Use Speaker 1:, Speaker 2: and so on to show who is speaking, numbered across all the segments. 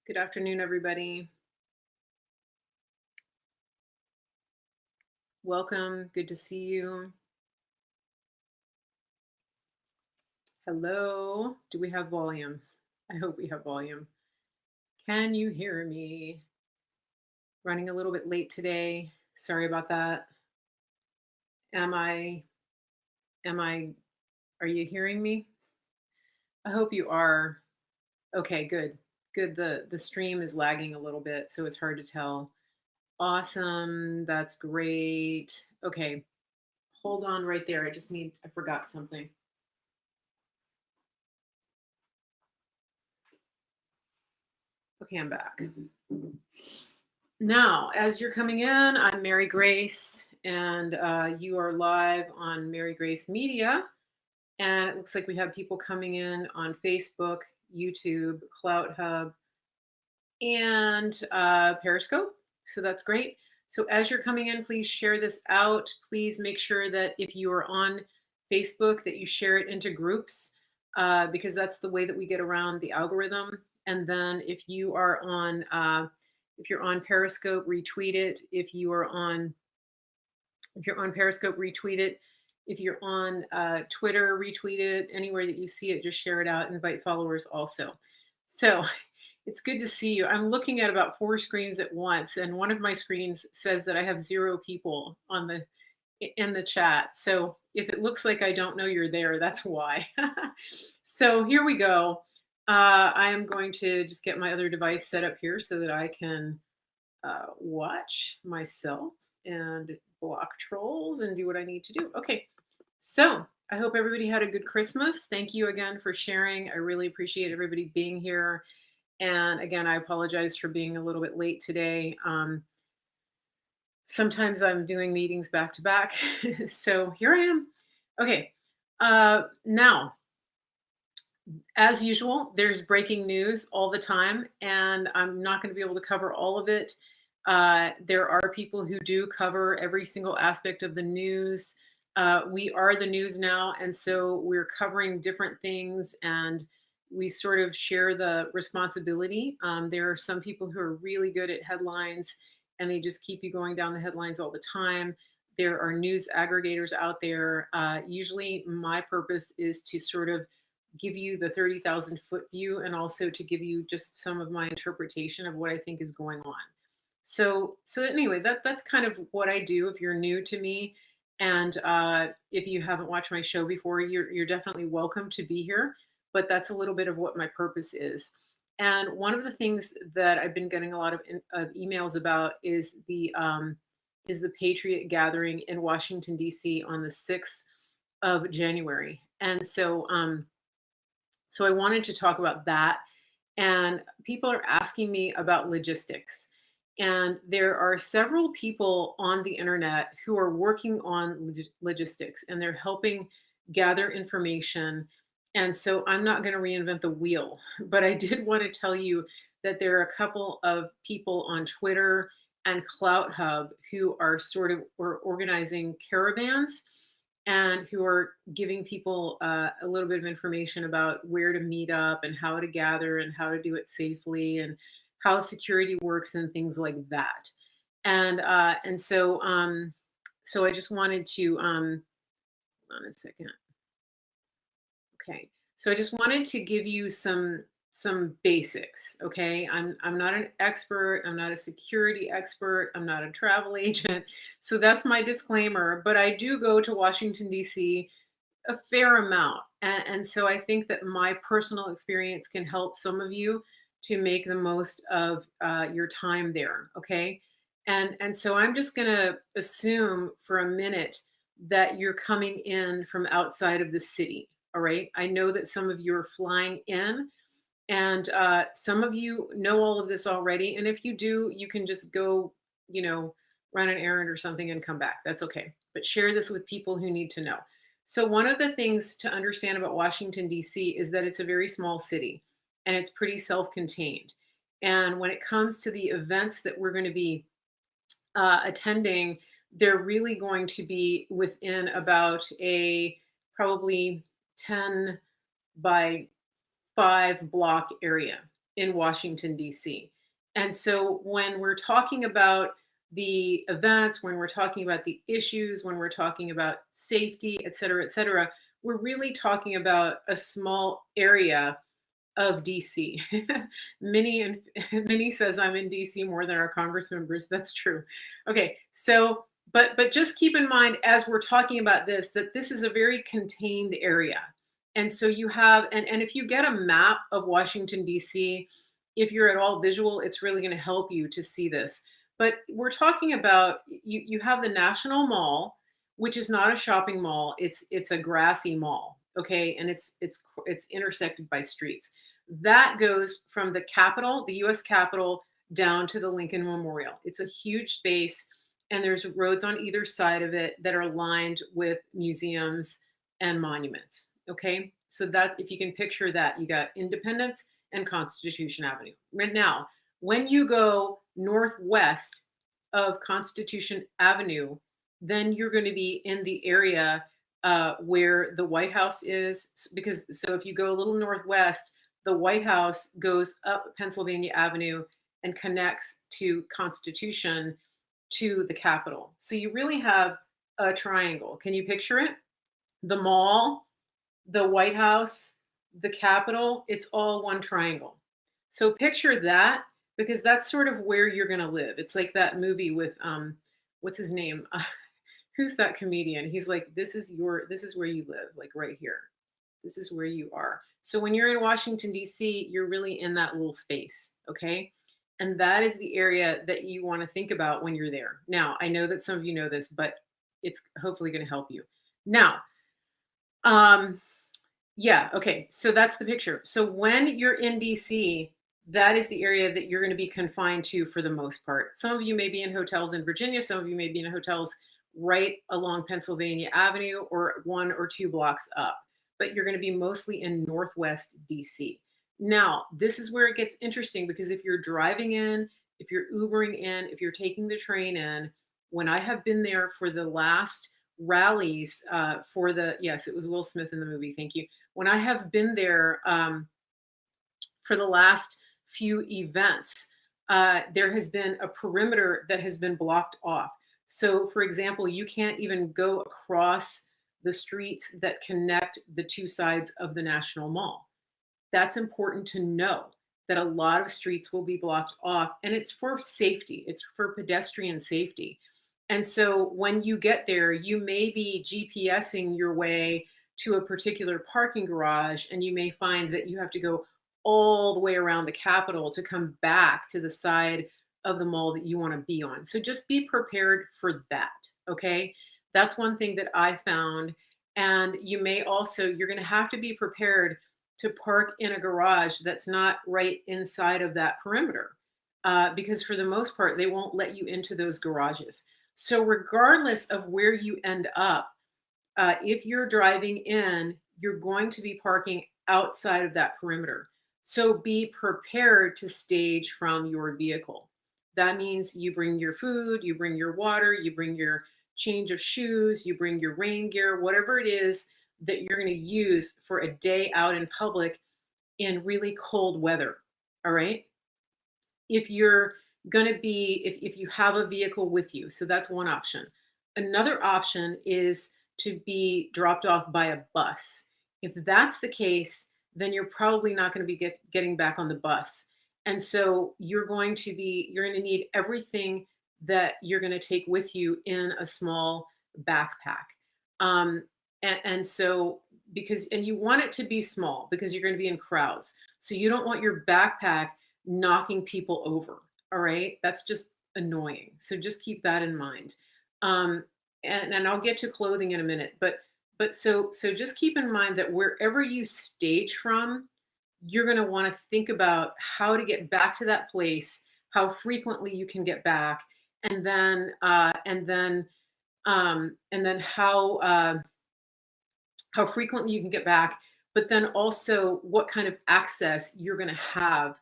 Speaker 1: Good afternoon, everybody. Welcome. Good to see you. Hello. Do we have volume? I hope we have volume. Can you hear me? Running a little bit late today. Sorry about that. Am I, am I, are you hearing me? I hope you are. Okay, good. Good. The stream is lagging a little bit, so it's hard to tell. Awesome. That's great. Okay. Hold on right there. I forgot something. Okay, I'm back. Now, as you're coming in, I'm Mary Grace, and you are live on Mary Grace Media. And it looks like we have people coming in on Facebook, YouTube, Clout Hub, and Periscope. So that's great. So as you're coming in, please share this out. Please make sure that if you are on Facebook, that you share it into groups, because that's the way that we get around the algorithm. And then if you're on Periscope, retweet it. If you're on Periscope, retweet it. If you're on Twitter, retweet it. Anywhere that you see it, just share it out. Invite followers also. So it's good to see you. I'm looking at about four screens at once, and one of my screens says that I have zero people in the chat. So if it looks like I don't know you're there, that's why. So here we go. I am going to just get my other device set up here so that I can watch myself and block trolls and do what I need to do. Okay, so I hope everybody had a good Christmas. Thank you again for sharing. I really appreciate everybody being here. And again, I apologize for being a little bit late today. Sometimes I'm doing meetings back to back. So here I am. Okay. Now, as usual, there's breaking news all the time, and I'm not going to be able to cover all of it. There are people who do cover every single aspect of the news. We are the news now, and so we're covering different things, and we sort of share the responsibility. There are some people who are really good at headlines, and they just keep you going down the headlines all the time. There are news aggregators out there. Usually, my purpose is to sort of give you the 30,000-foot view and also to give you just some of my interpretation of what I think is going on. So anyway, that's kind of what I do. If you're new to me, and if you haven't watched my show before, you're definitely welcome to be here. But that's a little bit of what my purpose is. And one of the things that I've been getting a lot of emails about is the Patriot Gathering in Washington D.C. on the 6th of January. And so I wanted to talk about that. And people are asking me about logistics. And there are several people on the internet who are working on logistics, and they're helping gather information. And so I'm not going to reinvent the wheel, but I did want to tell you that there are a couple of people on Twitter and Clout Hub who are sort of organizing caravans and who are giving people a little bit of information about where to meet up and how to gather and how to do it safely and how security works and things like that. And so I just wanted to hold on a second. Okay. So I just wanted to give you some basics, okay? I'm not an expert, I'm not a security expert, I'm not a travel agent. So that's my disclaimer, but I do go to Washington D.C. a fair amount. And so I think that my personal experience can help some of you to make the most of your time there, okay? And so I'm just going to assume for a minute that you're coming in from outside of the city, all right? I know that some of you are flying in, and some of you know all of this already. And if you do, you can just go, you know, run an errand or something and come back. That's okay. But share this with people who need to know. So, one of the things to understand about Washington, D.C. is that it's a very small city and it's pretty self contained. And when it comes to the events that we're going to be attending, they're really going to be within about a probably 10 by 5 block area. in Washington, D.C. And so when we're talking about the events, when we're talking about the issues, when we're talking about safety, et cetera, we're really talking about a small area of DC. Minnie and Minnie says I'm in DC more than our Congress members. That's true. Okay, so but just keep in mind as we're talking about this that this is a very contained area. And so you have and if you get a map of Washington DC, if you're at all visual, it's really going to help you to see this. But we're talking about you have the National Mall, which is not a shopping mall. It's a grassy mall, okay? And it's intersected by streets. That goes from the Capitol, the US Capitol, down to the Lincoln Memorial. It's a huge space, and there's roads on either side of it that are lined with museums and monuments. Okay. So that's if you can picture that, you got Independence and Constitution Avenue. Right now, when you go northwest of Constitution Avenue, then you're going to be in the area where the White House is. Because so if you go a little northwest, the White House goes up Pennsylvania Avenue and connects to Constitution to the Capitol. So you really have a triangle. Can you picture it? The mall, the White House, the Capitol, it's all one triangle. So picture that because that's sort of where you're going to live. It's like that movie with what's his name? Who's that comedian? He's like this is where you live, like right here. This is where you are. So when you're in Washington, D.C., you're really in that little space, okay? And that is the area that you want to think about when you're there. Now, I know that some of you know this, but it's hopefully going to help you. Now, um, yeah, okay. So that's the picture. So when you're in DC, that is the area that you're going to be confined to for the most part. Some of you may be in hotels in Virginia, some of you may be in hotels right along Pennsylvania Avenue or 1 or 2 blocks up, but you're going to be mostly in Northwest DC. Now, this is where it gets interesting because if you're driving in, if you're Ubering in, if you're taking the train in, when I have been there for the last rallies for the, yes, it was Will Smith in the movie, thank you. When I have been there for the last few events, there has been a perimeter that has been blocked off. So, for example, you can't even go across the streets that connect the two sides of the National Mall. That's important to know that a lot of streets will be blocked off, and it's for safety, it's for pedestrian safety. And so when you get there, you may be GPSing your way to a particular parking garage, and you may find that you have to go all the way around the Capitol to come back to the side of the mall that you want to be on. So just be prepared for that. Okay. That's one thing that I found. And you may also, you're going to have to be prepared to park in a garage that's not right inside of that perimeter. Because for the most part, they won't let you into those garages. So, regardless of where you end up, if you're driving in, you're going to be parking outside of that perimeter. So, be prepared to stage from your vehicle. That means you bring your food, you bring your water, you bring your change of shoes, you bring your rain gear, whatever it is that you're going to use for a day out in public in really cold weather. All right. If you're going to be, if you have a vehicle with you, so that's one option. Another option is to be dropped off by a bus. If that's the case, then you're probably not going to be getting back on the bus. And so you're going to need everything that you're going to take with you in a small backpack. And so and you want it to be small because you're going to be in crowds. So you don't want your backpack knocking people over. All right. That's just annoying. So just keep that in mind. And I'll get to clothing in a minute, but so just keep in mind that wherever you stage from, you're going to want to think about how to get back to that place, how frequently you can get back, and then how frequently you can get back, but then also what kind of access you're going to have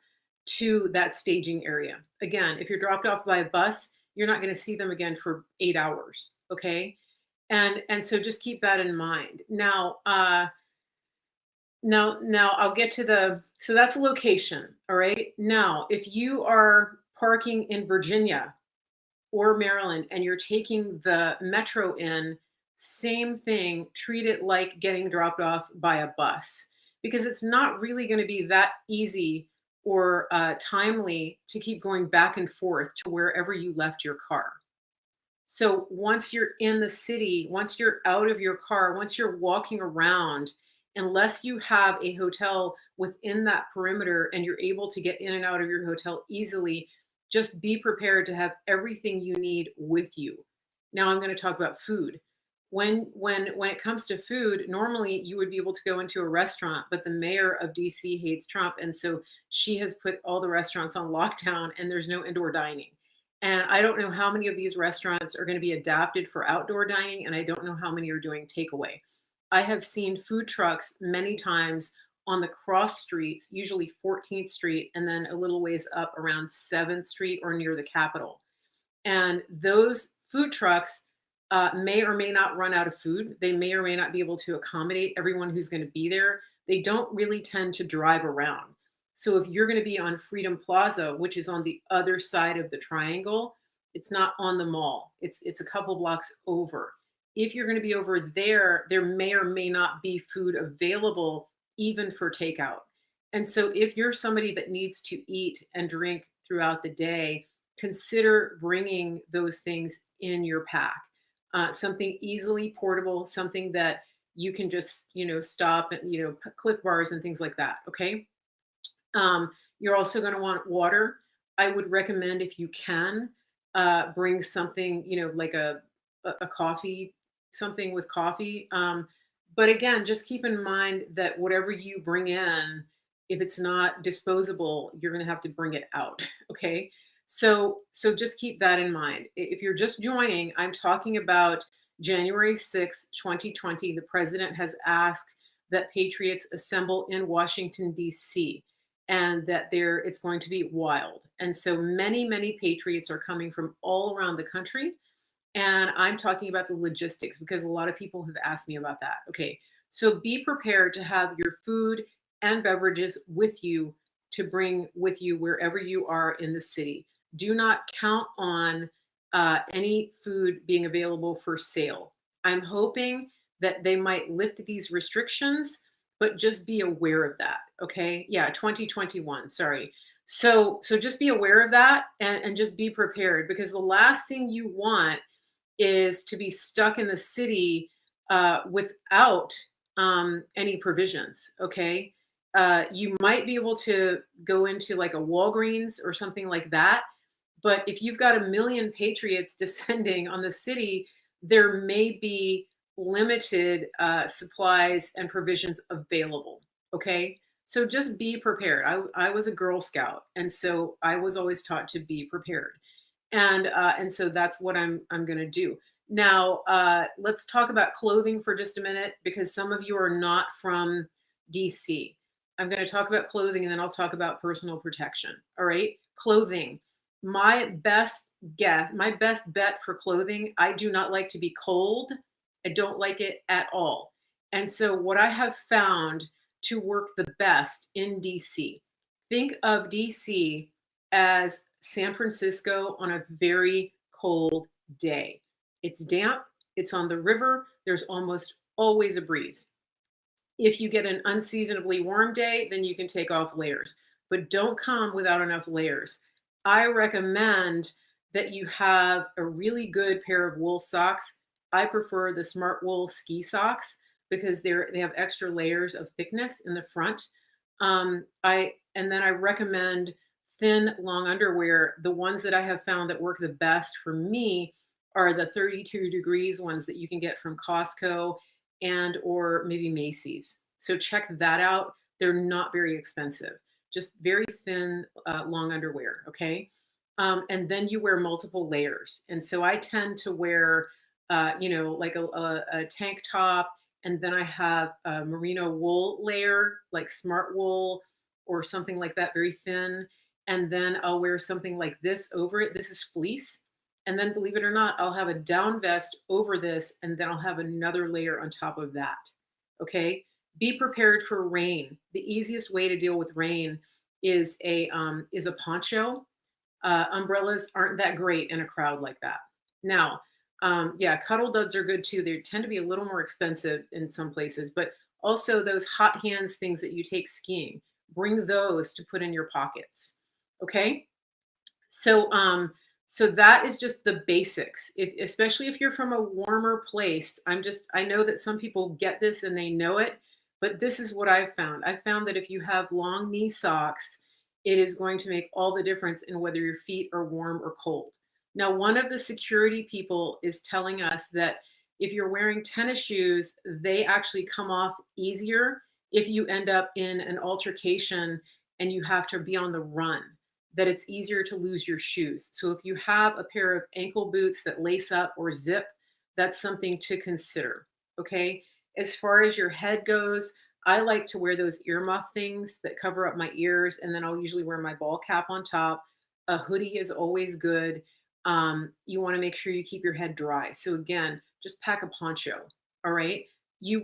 Speaker 1: to that staging area. Again, if you're dropped off by a bus, you're not going to see them again for 8 hours. Okay. And so just keep that in mind. Now I'll get to the so that's location, all right? Now, if you are parking in Virginia or Maryland and you're taking the metro in, same thing, treat it like getting dropped off by a bus because it's not really going to be that easy or timely to keep going back and forth to wherever you left your car. So once you're in the city, once you're out of your car, once you're walking around, unless you have a hotel within that perimeter and you're able to get in and out of your hotel easily, just be prepared to have everything you need with you. Now I'm going to talk about food. When it comes to food, normally you would be able to go into a restaurant, but the mayor of DC hates Trump, and so she has put all the restaurants on lockdown and there's no indoor dining. And I don't know how many of these restaurants are going to be adapted for outdoor dining, and I don't know how many are doing takeaway. I have seen food trucks many times on the cross streets, usually 14th Street, and then a little ways up around 7th Street or near the Capitol. And those food trucks may or may not run out of food. They may or may not be able to accommodate everyone who's going to be there. They don't really tend to drive around. So if you're going to be on Freedom Plaza, which is on the other side of the triangle, it's not on the mall. It's a couple blocks over. If you're going to be over there, there may or may not be food available even for takeout. And so if you're somebody that needs to eat and drink throughout the day, consider bringing those things in your pack. Something easily portable, something that you can just, stop and, Cliff Bars and things like that. Okay. You're also going to want water. I would recommend if you can bring something, like a coffee, something with coffee. But again, just keep in mind that whatever you bring in, if it's not disposable, you're going to have to bring it out. Okay. So just keep that in mind. If you're just joining, I'm talking about January 6th, 2020. The president has asked that patriots assemble in Washington, D.C., and that it's going to be wild. And so many patriots are coming from all around the country. And I'm talking about the logistics because a lot of people have asked me about that. Okay. So be prepared to have your food and beverages with you to bring with you wherever you are in the city. Do not count on any food being available for sale. I'm hoping that they might lift these restrictions, but just be aware of that. Okay. Yeah. 2021. Sorry. So just be aware of that and just be prepared because the last thing you want is to be stuck in the city without any provisions. Okay. You might be able to go into like a Walgreens or something like that. But if you've got a million patriots descending on the city, there may be limited supplies and provisions available. Okay. So just be prepared. I was a Girl Scout, and so I was always taught to be prepared, and so that's what I'm going to do. Now, let's talk about clothing for just a minute because some of you are not from DC. I'm going to talk about clothing and then I'll talk about personal protection. All right, clothing. My best guess, my best bet for clothing. I do not like to be cold. I don't like it at all. And so, what I have found to work the best in DC, think of DC as San Francisco on a very cold day. It's damp, it's on the river, there's almost always a breeze. If you get an unseasonably warm day, then you can take off layers, but don't come without enough layers. I recommend that you have a really good pair of wool socks. I prefer the Smart Wool ski socks because they have extra layers of thickness in the front. I and then I recommend thin long underwear. The ones that I have found that work the best for me are the 32 degrees ones that you can get from Costco and or maybe Macy's. So check that out. They're not very expensive. Just very thin long underwear. Okay. And then you wear multiple layers. And so I tend to wear, like a tank top, and then I have a merino wool layer, like Smart Wool or something like that, very thin. And then I'll wear something like this over it. This is fleece. And then, believe it or not, I'll have a down vest over this, and then I'll have another layer on top of that. Okay. Be prepared for rain. The easiest way to deal with rain is a poncho. Umbrellas aren't that great in a crowd like that. Now, yeah, cuddle duds are good too. They tend to be a little more expensive in some places, but also those hot hands things that you take skiing, bring those to put in your pockets. Okay. So that is just the basics. If, especially if you're from a warmer place, I know that some people get this and they know it, but this is what I've found. I've found that if you have long knee socks, it is going to make all the difference in whether your feet are warm or cold. Now, one of the security people is telling us that if you're wearing tennis shoes, they actually come off easier if you end up in an altercation and you have to be on the run, that it's easier to lose your shoes. So if you have a pair of ankle boots that lace up or zip, that's something to consider. Okay. As far as your head goes, I like to wear those earmuff things that cover up my ears, and then I'll usually wear my ball cap on top. A hoodie is always good. You want to make sure you keep your head dry. So again, just pack a poncho. All right. You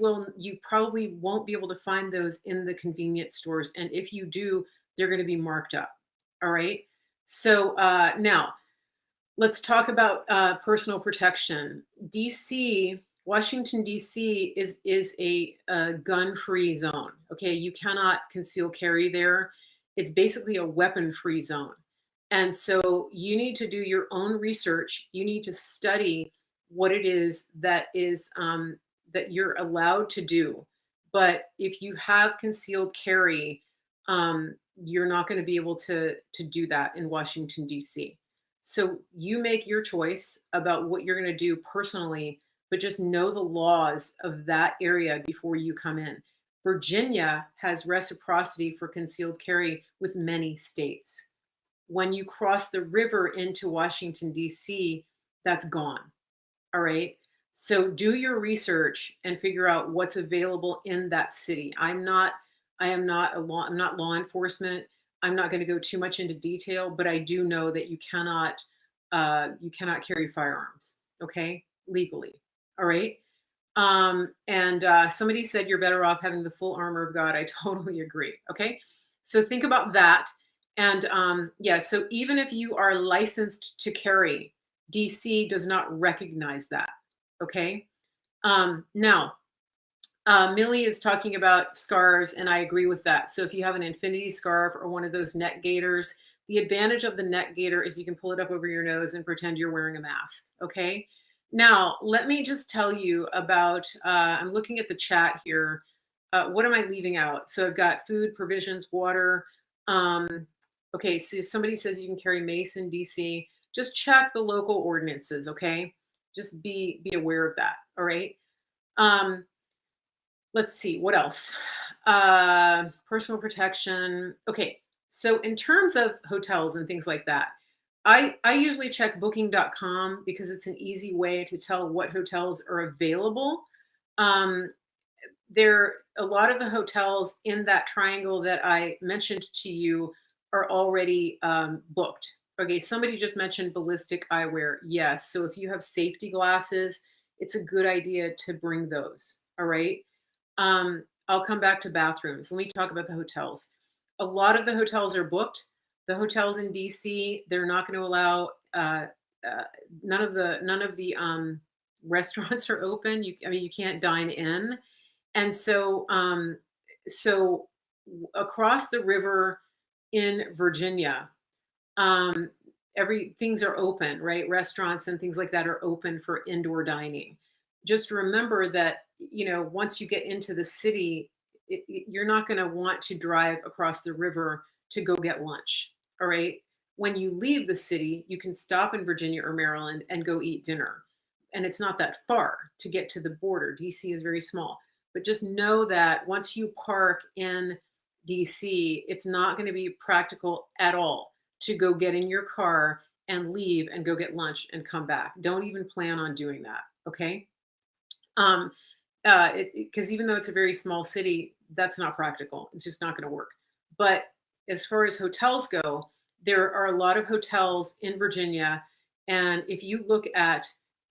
Speaker 1: probably won't be able to find those in the convenience stores. And if you do, they're going to be marked up. All right. So now let's talk about personal protection. DC, Washington D.C. is a gun-free zone. Okay, you cannot conceal carry there. It's basically a weapon-free zone, and so you need to do your own research. You need to study what it is that you're allowed to do. But if you have concealed carry, you're not going to be able to do that in Washington D.C. So you make your choice about what you're going to do personally, but just know the laws of that area before you come in. Virginia has reciprocity for concealed carry with many states. When you cross the river into Washington, D.C., that's gone. All right. So do your research and figure out what's available in that city. I'm not law enforcement. I'm not going to go too much into detail, but I do know that you cannot carry firearms, okay, legally. All right. And somebody said you're better off having the full armor of God. I totally agree. Okay. So think about that. And yeah, so even if you are licensed to carry, DC does not recognize that. Okay. Now, Millie is talking about scarves, and I agree with that. So if you have an infinity scarf or one of those neck gaiters, the advantage of the neck gaiter is you can pull it up over your nose and pretend you're wearing a mask. Okay. Now, let me just tell you about, I'm looking at the chat here. What am I leaving out? So I've got food, provisions, water. Um, okay. So somebody says you can carry mace in DC. Just check the local ordinances. Okay. Just be aware of that. All right. Um, let's see what else. Personal protection. Okay, so in terms of hotels and things like that, I usually check booking.com because it's an easy way to tell what hotels are available. um, there A lot of the hotels in that triangle that I mentioned to you are already booked. Okay, somebody just mentioned ballistic eyewear. Yes, so if you have safety glasses, it's a good idea to bring those. All right. I'll come back to bathrooms. Let me talk about the hotels. A lot of the hotels are booked. The hotels in DC, they're not going to allow uh, none of the restaurants are open. I mean, you can't dine in, and so across the river in Virginia, um, every things are open, right? Restaurants and things like that are open for indoor dining. Just remember that, once you get into the city, you're not going to want to drive across the river to go get lunch. All right. When you leave the city, you can stop in Virginia or Maryland and go eat dinner. And it's not that far to get to the border. DC is very small. But just know that once you park in DC, it's not going to be practical at all to go get in your car and leave and go get lunch and come back. Don't even plan on doing that. Okay. Um, because even though it's a very small city, that's not practical. It's just not going to work. But as far as hotels go, there are a lot of hotels in Virginia. And if you look at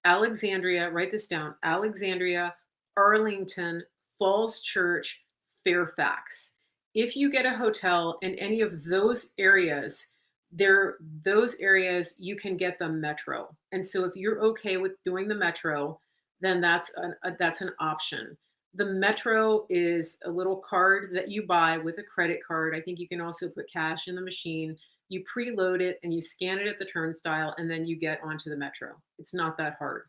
Speaker 1: Alexandria, write this down: Alexandria, Arlington, Falls Church, Fairfax. If you get a hotel in any of those areas, those areas you can get the metro. And so if you're okay with doing the metro, then that's an option. The metro is a little card that you buy with a credit card. I think you can also put cash in the machine. You preload it and you scan it at the turnstile, and then you get onto the metro. It's not that hard.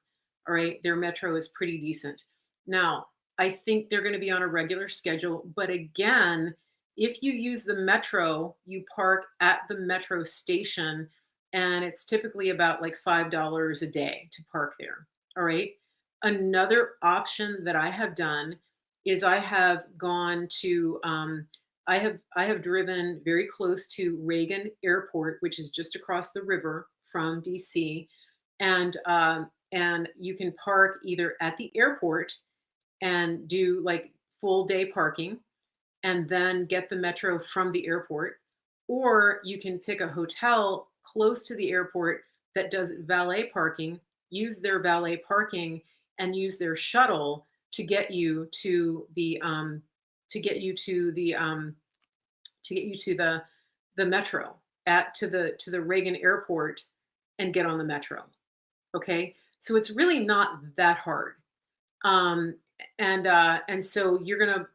Speaker 1: All right. Their metro is pretty decent. Now, I think they're going to be on a regular schedule. But again, if you use the metro, you park at the metro station, and it's typically about like $5 a day to park there. All right. Another option that I have done is I have gone to I have driven very close to Reagan Airport, which is just across the river from DC, and you can park either at the airport and do like full day parking, and then get the metro from the airport, or you can pick a hotel close to the airport that does valet parking, use their valet parking, and use their shuttle to get you to the to get you to the to get you to the metro at to the Reagan Airport and get on the metro. Okay, so it's really not that hard. Um, and so you're gonna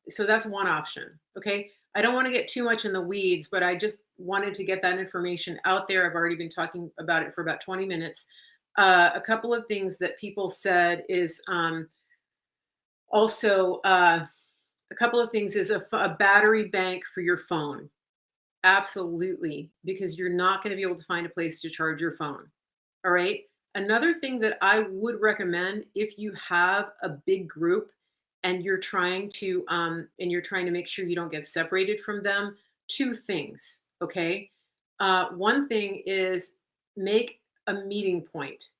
Speaker 1: so that's one option. Okay, I don't want to get too much in the weeds, but I just wanted to get that information out there. I've already been talking about it for about 20 minutes. A couple of things that people said is also a couple of things is a battery bank for your phone. Absolutely, because you're not going to be able to find a place to charge your phone. All right. Another thing that I would recommend if you have a big group and you're trying to make sure you don't get separated from them, two things. Okay. One thing is make a meeting point.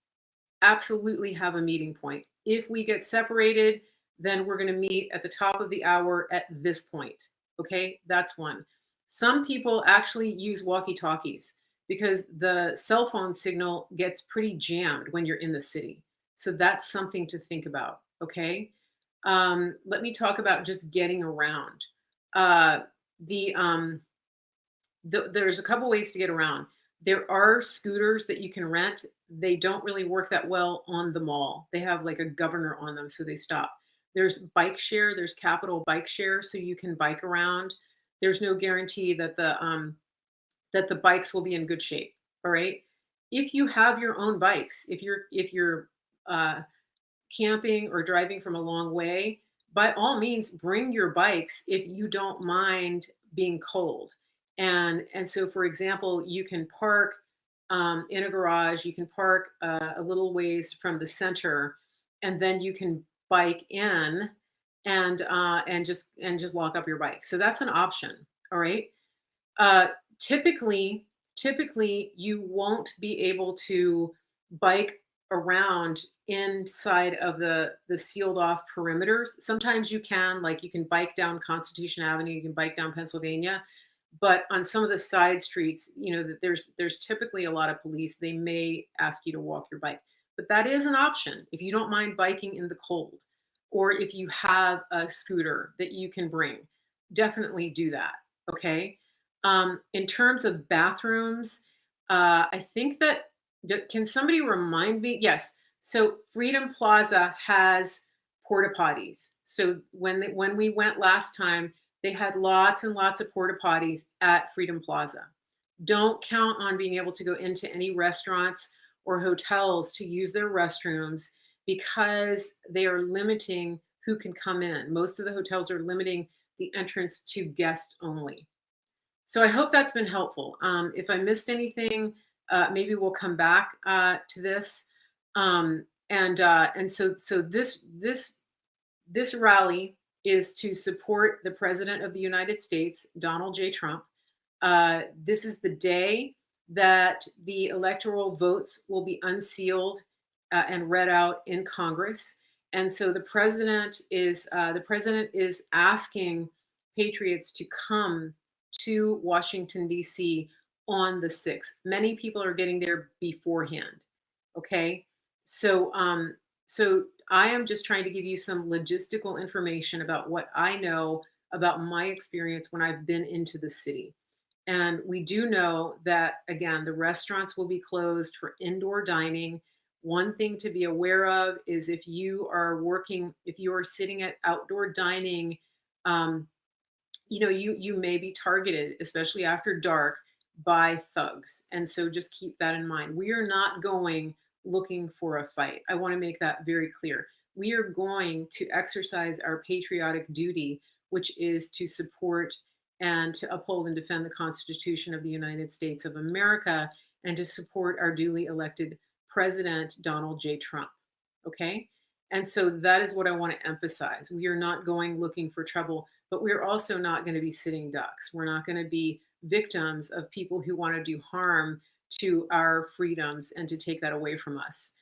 Speaker 1: Absolutely have a meeting point. If we get separated, then we're going to meet at the top of the hour at this point. Okay, that's one. Some people actually use walkie talkies because the cell phone signal gets pretty jammed when you're in the city. So that's something to think about. Okay. Let me talk about just getting around. Uh, the there's a couple ways to get around. There are scooters that you can rent. They don't really work that well on the mall. They have like a governor on them, so they stop. There's bike share. There's Capital Bike Share, so you can bike around. There's no guarantee that the bikes will be in good shape. All right. If you have your own bikes, if you're uh, camping or driving from a long way, by all means, bring your bikes if you don't mind being cold. And so, for example, you can park in a garage. You can park a little ways from the center, and then you can bike in and just lock up your bike. So that's an option. All right. Uh, typically, you won't be able to bike around inside of the sealed off perimeters. Sometimes you can, like you can bike down Constitution Avenue, you can bike down Pennsylvania, but on some of the side streets, that there's typically a lot of police. They may ask you to walk your bike, but that is an option if you don't mind biking in the cold, or if you have a scooter that you can bring. Definitely do that. Okay. In terms of bathrooms, I think can somebody remind me? Yes. So Freedom Plaza has porta potties. So when we went last time, they had lots and lots of porta potties at Freedom Plaza. Don't count on being able to go into any restaurants or hotels to use their restrooms because they are limiting who can come in. Most of the hotels are limiting the entrance to guests only. So I hope that's been helpful. If I missed anything, maybe we'll come back to this. And so this rally is to support the President of the United States, Donald J. Trump. This is the day that the electoral votes will be unsealed and read out in Congress. And so the president is asking patriots to come to Washington, D.C. on the 6th. Many people are getting there beforehand. Okay. So I am just trying to give you some logistical information about what I know about my experience when I've been into the city. And we do know that, again, the restaurants will be closed for indoor dining. One thing to be aware of is if you are working, if you are sitting at outdoor dining, um, you may be targeted, especially after dark, by thugs. And so just keep that in mind. We are not going looking for a fight. I want to make that very clear. We are going to exercise our patriotic duty, which is to support and to uphold and defend the Constitution of the United States of America and to support our duly elected President, Donald J. Trump. Okay? And so that is what I want to emphasize. We are not going looking for trouble, but we're also not going to be sitting ducks. We're not going to be victims of people who want to do harm to our freedoms and to take that away from us.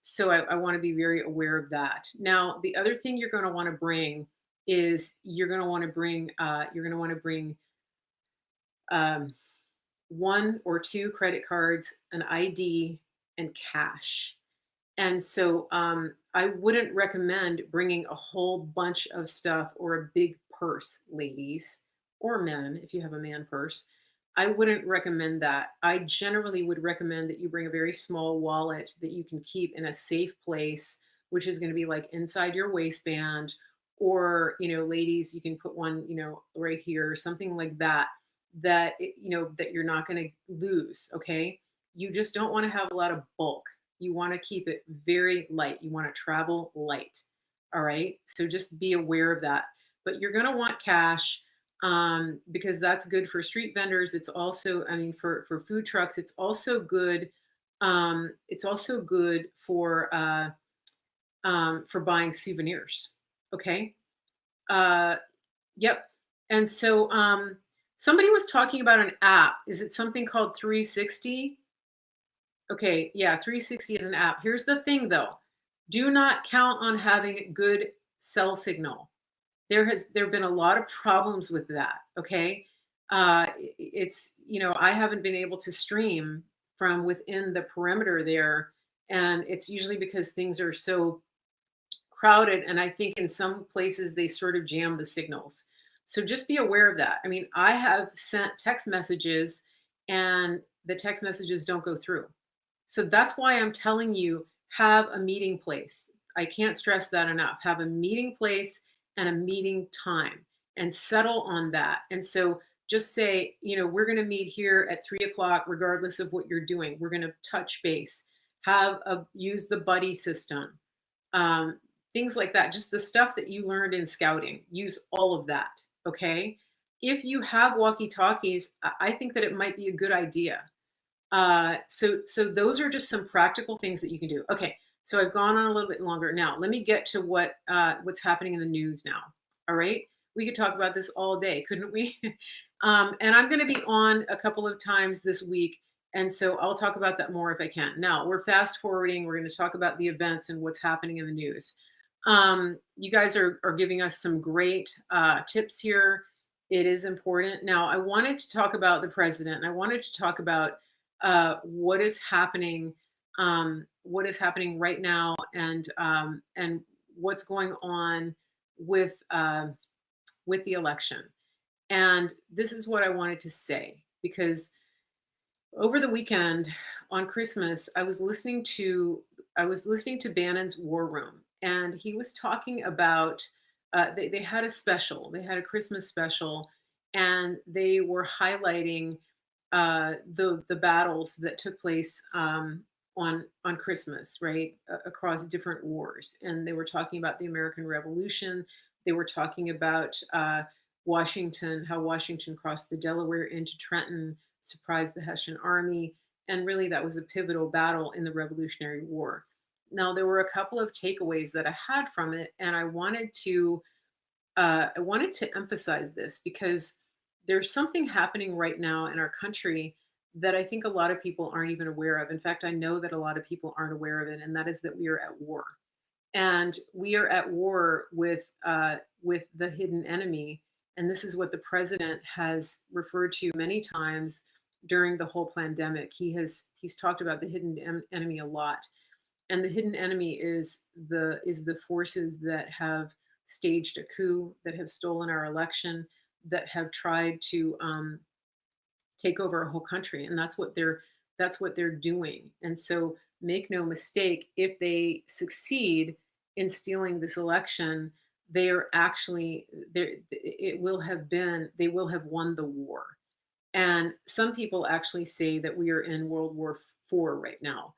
Speaker 1: So I want to be very aware of that. Now, the other thing you're going to want to bring is you're going to want to bring um, one or two credit cards, an ID, and cash. And so I wouldn't recommend bringing a whole bunch of stuff or a big purse, ladies or men, if you have a man purse. I wouldn't recommend that. I generally would recommend that you bring a very small wallet that you can keep in a safe place, which is going to be like inside your waistband. Or, ladies, you can put one, right here, something like that, that you're not going to lose. Okay. You just don't want to have a lot of bulk. You want to keep it very light. You want to travel light. All right. So just be aware of that. But you're going to want cash because that's good for street vendors. It's also, I mean, for food trucks, it's also good. It's also good for buying souvenirs. Okay. Uh, yep. And so somebody was talking about an app. Is it something called 360? Okay, yeah, 360 is an app. Here's the thing though. Do not count on having good cell signal. There have been a lot of problems with that, okay? I haven't been able to stream from within the perimeter there, and it's usually because things are so crowded, and I think in some places they sort of jam the signals. So just be aware of that. I mean, I have sent text messages and the text messages don't go through. So that's why I'm telling you, have a meeting place. I can't stress that enough. Have a meeting place and a meeting time and settle on that. And so just say, we're going to meet here at 3 o'clock, regardless of what you're doing. We're going to touch base, use the buddy system, um, things like that. Just the stuff that you learned in scouting, use all of that. Okay. If you have walkie talkies, I think that it might be a good idea. So those are just some practical things that you can do. Okay, so I've gone on a little bit longer. Now let me get to what's happening in the news now. All right, we could talk about this all day, couldn't we? And I'm going to be on a couple of times this week, and so I'll talk about that more if I can. Now we're fast forwarding. We're going to talk about the events and what's happening in the news. You guys are giving us some great tips here. It is important. Now I wanted to talk about the president, and I wanted to talk about what is happening right now, and what's going on with with the election. And this is what I wanted to say because over the weekend on Christmas, I was listening to Bannon's War Room, and he was talking about they had a special, they had a Christmas special, and they were highlighting the battles that took place on Christmas, right, across different wars, and they were talking about the American Revolution. They were talking about Washington, how Washington crossed the Delaware into Trenton, surprised the Hessian army, and really that was a pivotal battle in the Revolutionary War. Now there were a couple of takeaways that I had from it, and I wanted to emphasize this because there's something happening right now in our country that I think a lot of people aren't even aware of. In fact, I know that a lot of people aren't aware of it, and that is that we are at war, and we are at war with the hidden enemy. And this is what the president has referred to many times during the whole pandemic. He's talked about the hidden enemy a lot, and the hidden enemy is the forces that have staged a coup, that have stolen our election, that have tried to take over a whole country, and that's what they're doing. And so make no mistake, if they succeed in stealing this election, they are actually there. It will have been they will have won the war. And some people actually say that we are in World War IV right now,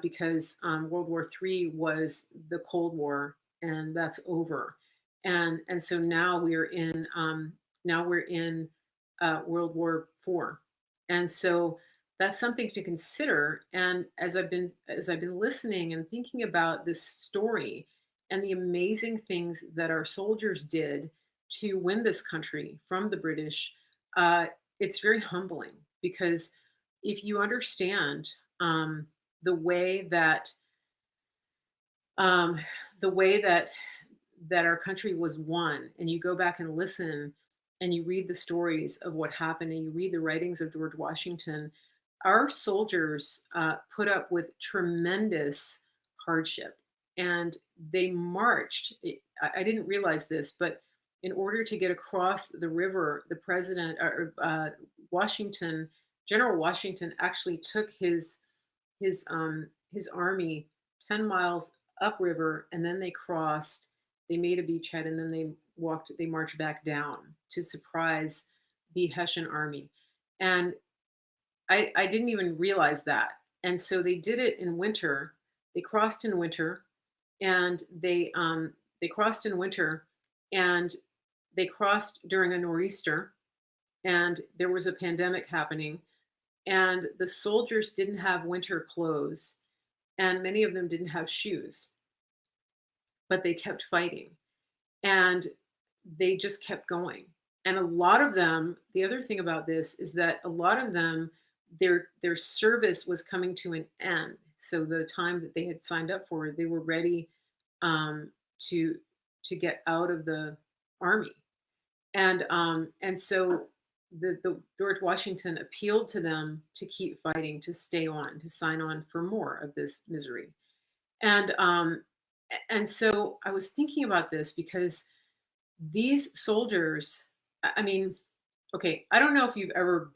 Speaker 1: because World War III was the Cold War, and that's over. And so now we're in World War IV, and so that's something to consider. And as I've been listening and thinking about this story and the amazing things that our soldiers did to win this country from the British, uh, it's very humbling, because if you understand the way that um, the way that our country was won, and you go back and listen and you read the stories of what happened and you read the writings of George Washington, our soldiers put up with tremendous hardship, and they marched. I didn't realize this, but in order to get across the river, the president, Washington, General Washington, actually took his army 10 miles upriver, and then they crossed. They made a beachhead, and then they marched back down to surprise the Hessian army. And I didn't even realize that. And so they did it in winter. They crossed in winter, and they crossed in winter, and they crossed during a nor'easter, and there was a pandemic happening, and the soldiers didn't have winter clothes, and many of them didn't have shoes, but they kept fighting, and they just kept going. And a lot of them, the other thing about this is that a lot of them, their service was coming to an end. So the time that they had signed up for, they were ready um, to get out of the army. And so the George Washington appealed to them to keep fighting, to stay on, to sign on for more of this misery. And so I was thinking about this, because these soldiers, I mean, okay, I don't know if you've ever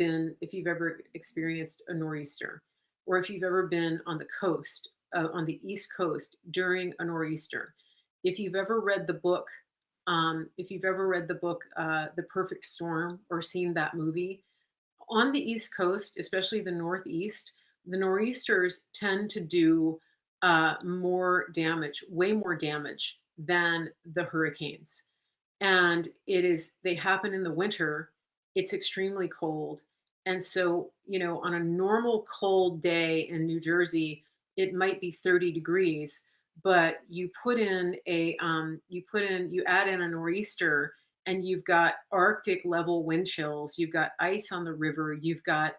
Speaker 1: experienced a nor'easter, or if you've ever been on the coast, on the East Coast during a nor'easter. If you've ever read the book, The Perfect Storm, or seen that movie, on the East Coast, especially the Northeast, the nor'easters tend to do more damage, way more damage than the hurricanes. And they happen in the winter. It's extremely cold. And so, on a normal cold day in New Jersey, it might be 30 degrees, but you add in a nor'easter, and you've got Arctic level wind chills, you've got ice on the river, you've got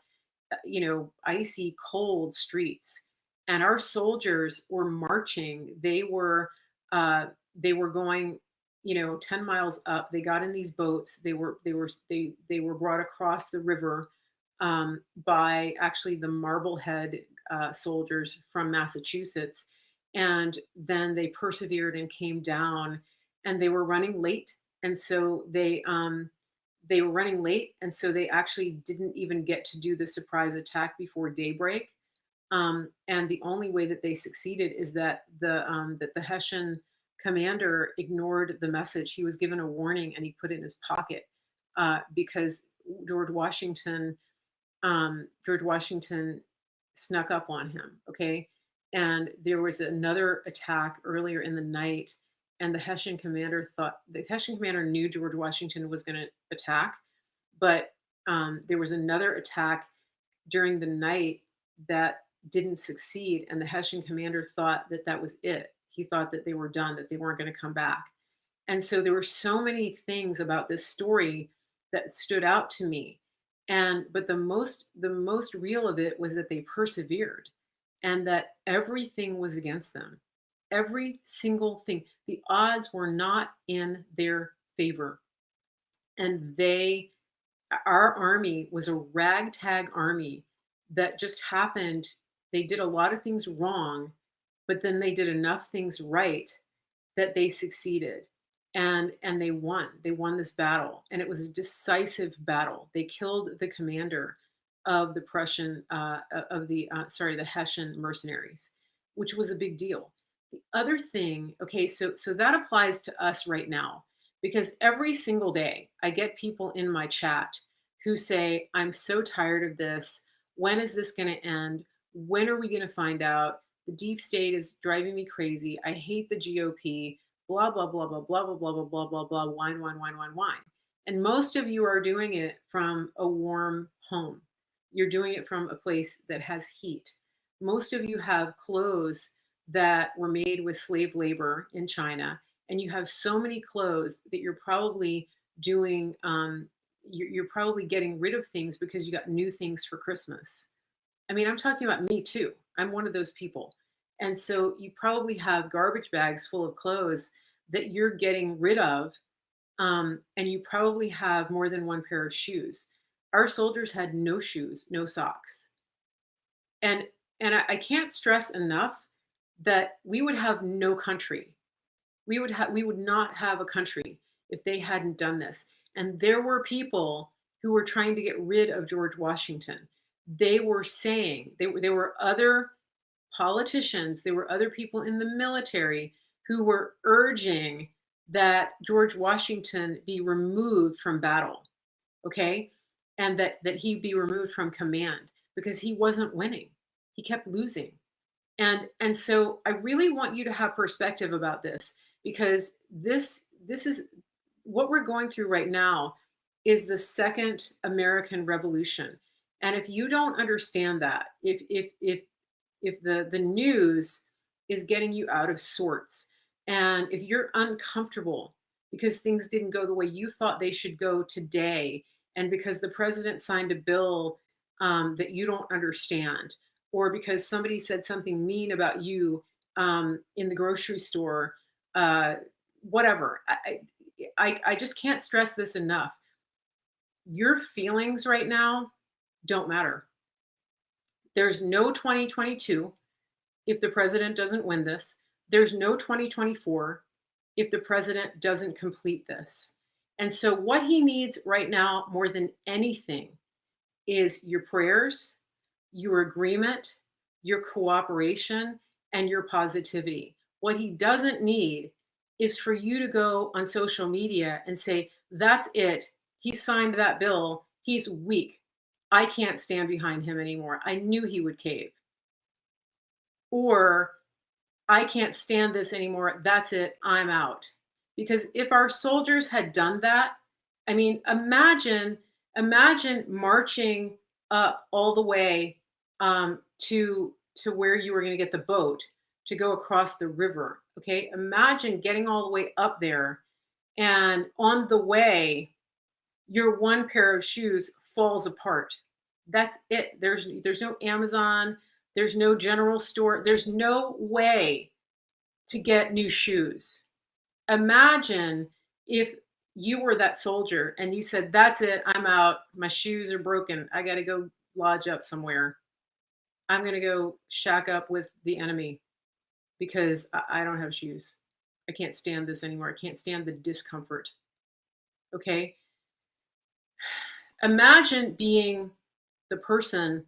Speaker 1: icy cold streets. And our soldiers were marching. They were going 10 miles up. They got in these boats. They were brought across the river by actually the Marblehead soldiers from Massachusetts. And then they persevered and came down, and they were running late. And so they were running late, and so they actually didn't even get to do the surprise attack before daybreak. And the only way that they succeeded is that the Hessian commander ignored the message. He was given a warning, and he put it in his pocket, because George Washington George Washington snuck up on him. Okay, and there was another attack earlier in the night, and the Hessian commander knew George Washington was going to attack, but there was another attack during the night that didn't succeed, and the Hessian commander thought that that was it. He thought that they were done, that they weren't going to come back. And so there were so many things about this story that stood out to me. But the most real of it was that they persevered, and that everything was against them. Every single thing. The odds were not in their favor. And our army was a ragtag army that just happened. They did a lot of things wrong, but then they did enough things right that they succeeded. and they won this battle, and it was a decisive battle. They killed the commander of the Prussian of the sorry, the Hessian mercenaries, which was a big deal. The other thing, okay, so that applies to us right now, because every single day I get people in my chat who say, I'm so tired of this. When is this going to end? When are we going to find out? The deep state is driving me crazy. I hate the GOP. Blah, blah, blah, blah, blah, blah, blah, blah, blah, blah, blah, whine, whine, whine, whine, whine. And most of you are doing it from a warm home. You're doing it from a place that has heat. Most of you have clothes that were made with slave labor in China, and you have so many clothes that you're probably doing, you're probably getting rid of things because you got new things for Christmas. I mean, I'm talking about me too. I'm one of those people. And so you probably have garbage bags full of clothes that you're getting rid of. And you probably have more than one pair of shoes. Our soldiers had no shoes, no socks. And I can't stress enough that we would have no country. We would not have a country if they hadn't done this. And there were people who were trying to get rid of George Washington. They were saying there were other politicians, there were other people in the military who were urging that George Washington be removed from battle, okay? And that he be removed from command because he wasn't winning. He kept losing. And so I really want you to have perspective about this, because this is what we're going through right now is the second American Revolution. And if you don't understand that, if the news is getting you out of sorts, and if you're uncomfortable because things didn't go the way you thought they should go today, and because the president signed a bill that you don't understand, or because somebody said something mean about you in the grocery store, uh, whatever. I just can't stress this enough. Your feelings right now don't matter. There's no 2022 if the president doesn't win this. There's no 2024 if the president doesn't complete this. And so, what he needs right now more than anything is your prayers, your agreement, your cooperation, and your positivity. What he doesn't need is for you to go on social media and say, that's it. He signed that bill. He's weak. I can't stand behind him anymore. I knew he would cave. Or, I can't stand this anymore. That's it. I'm out. Because if our soldiers had done that, I mean, imagine marching up all the way to where you were going to get the boat to go across the river. Okay, imagine getting all the way up there, and on the way, your one pair of shoes falls apart. That's it. There's no Amazon. There's no general store. There's no way to get new shoes. Imagine if you were that soldier and you said, that's it, I'm out. My shoes are broken. I got to go lodge up somewhere. I'm going to go shack up with the enemy because I don't have shoes. I can't stand this anymore. I can't stand the discomfort. Okay. Imagine being the person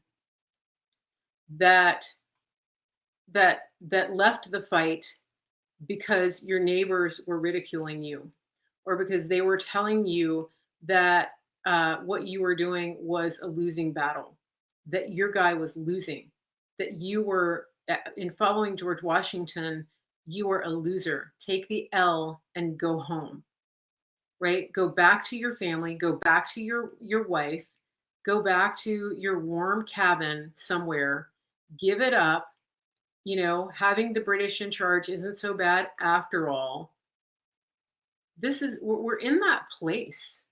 Speaker 1: that left the fight because your neighbors were ridiculing you, or because they were telling you that what you were doing was a losing battle, that your guy was losing, that you were, in following George Washington, you were a loser. Take the L and go home, right? Go back to your family, go back to your wife, go back to your warm cabin somewhere, give it up. You know, having the British in charge isn't so bad after all. We're in that place.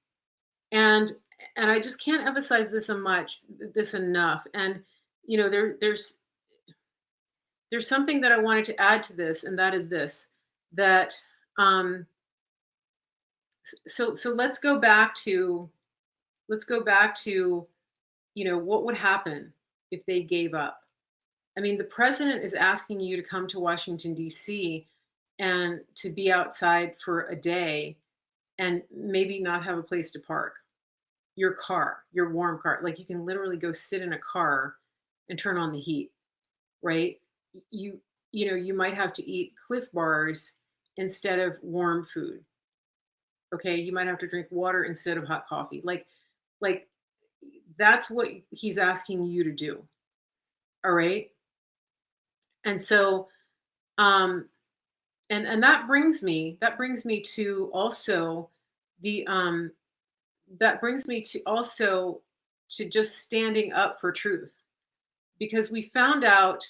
Speaker 1: And I just can't emphasize this enough. And you know, there's something that I wanted to add to this, and that is this, that so let's go back to, you know, what would happen if they gave up. I mean, the president is asking you to come to Washington, D.C. and to be outside for a day and maybe not have a place to park your car, your warm car. Like you can literally go sit in a car and turn on the heat, right? You you might have to eat Cliff Bars instead of warm food. Okay, you might have to drink water instead of hot coffee. Like that's what he's asking you to do. All right? And so um and that brings me to also the that brings me to also to just standing up for truth, because we found out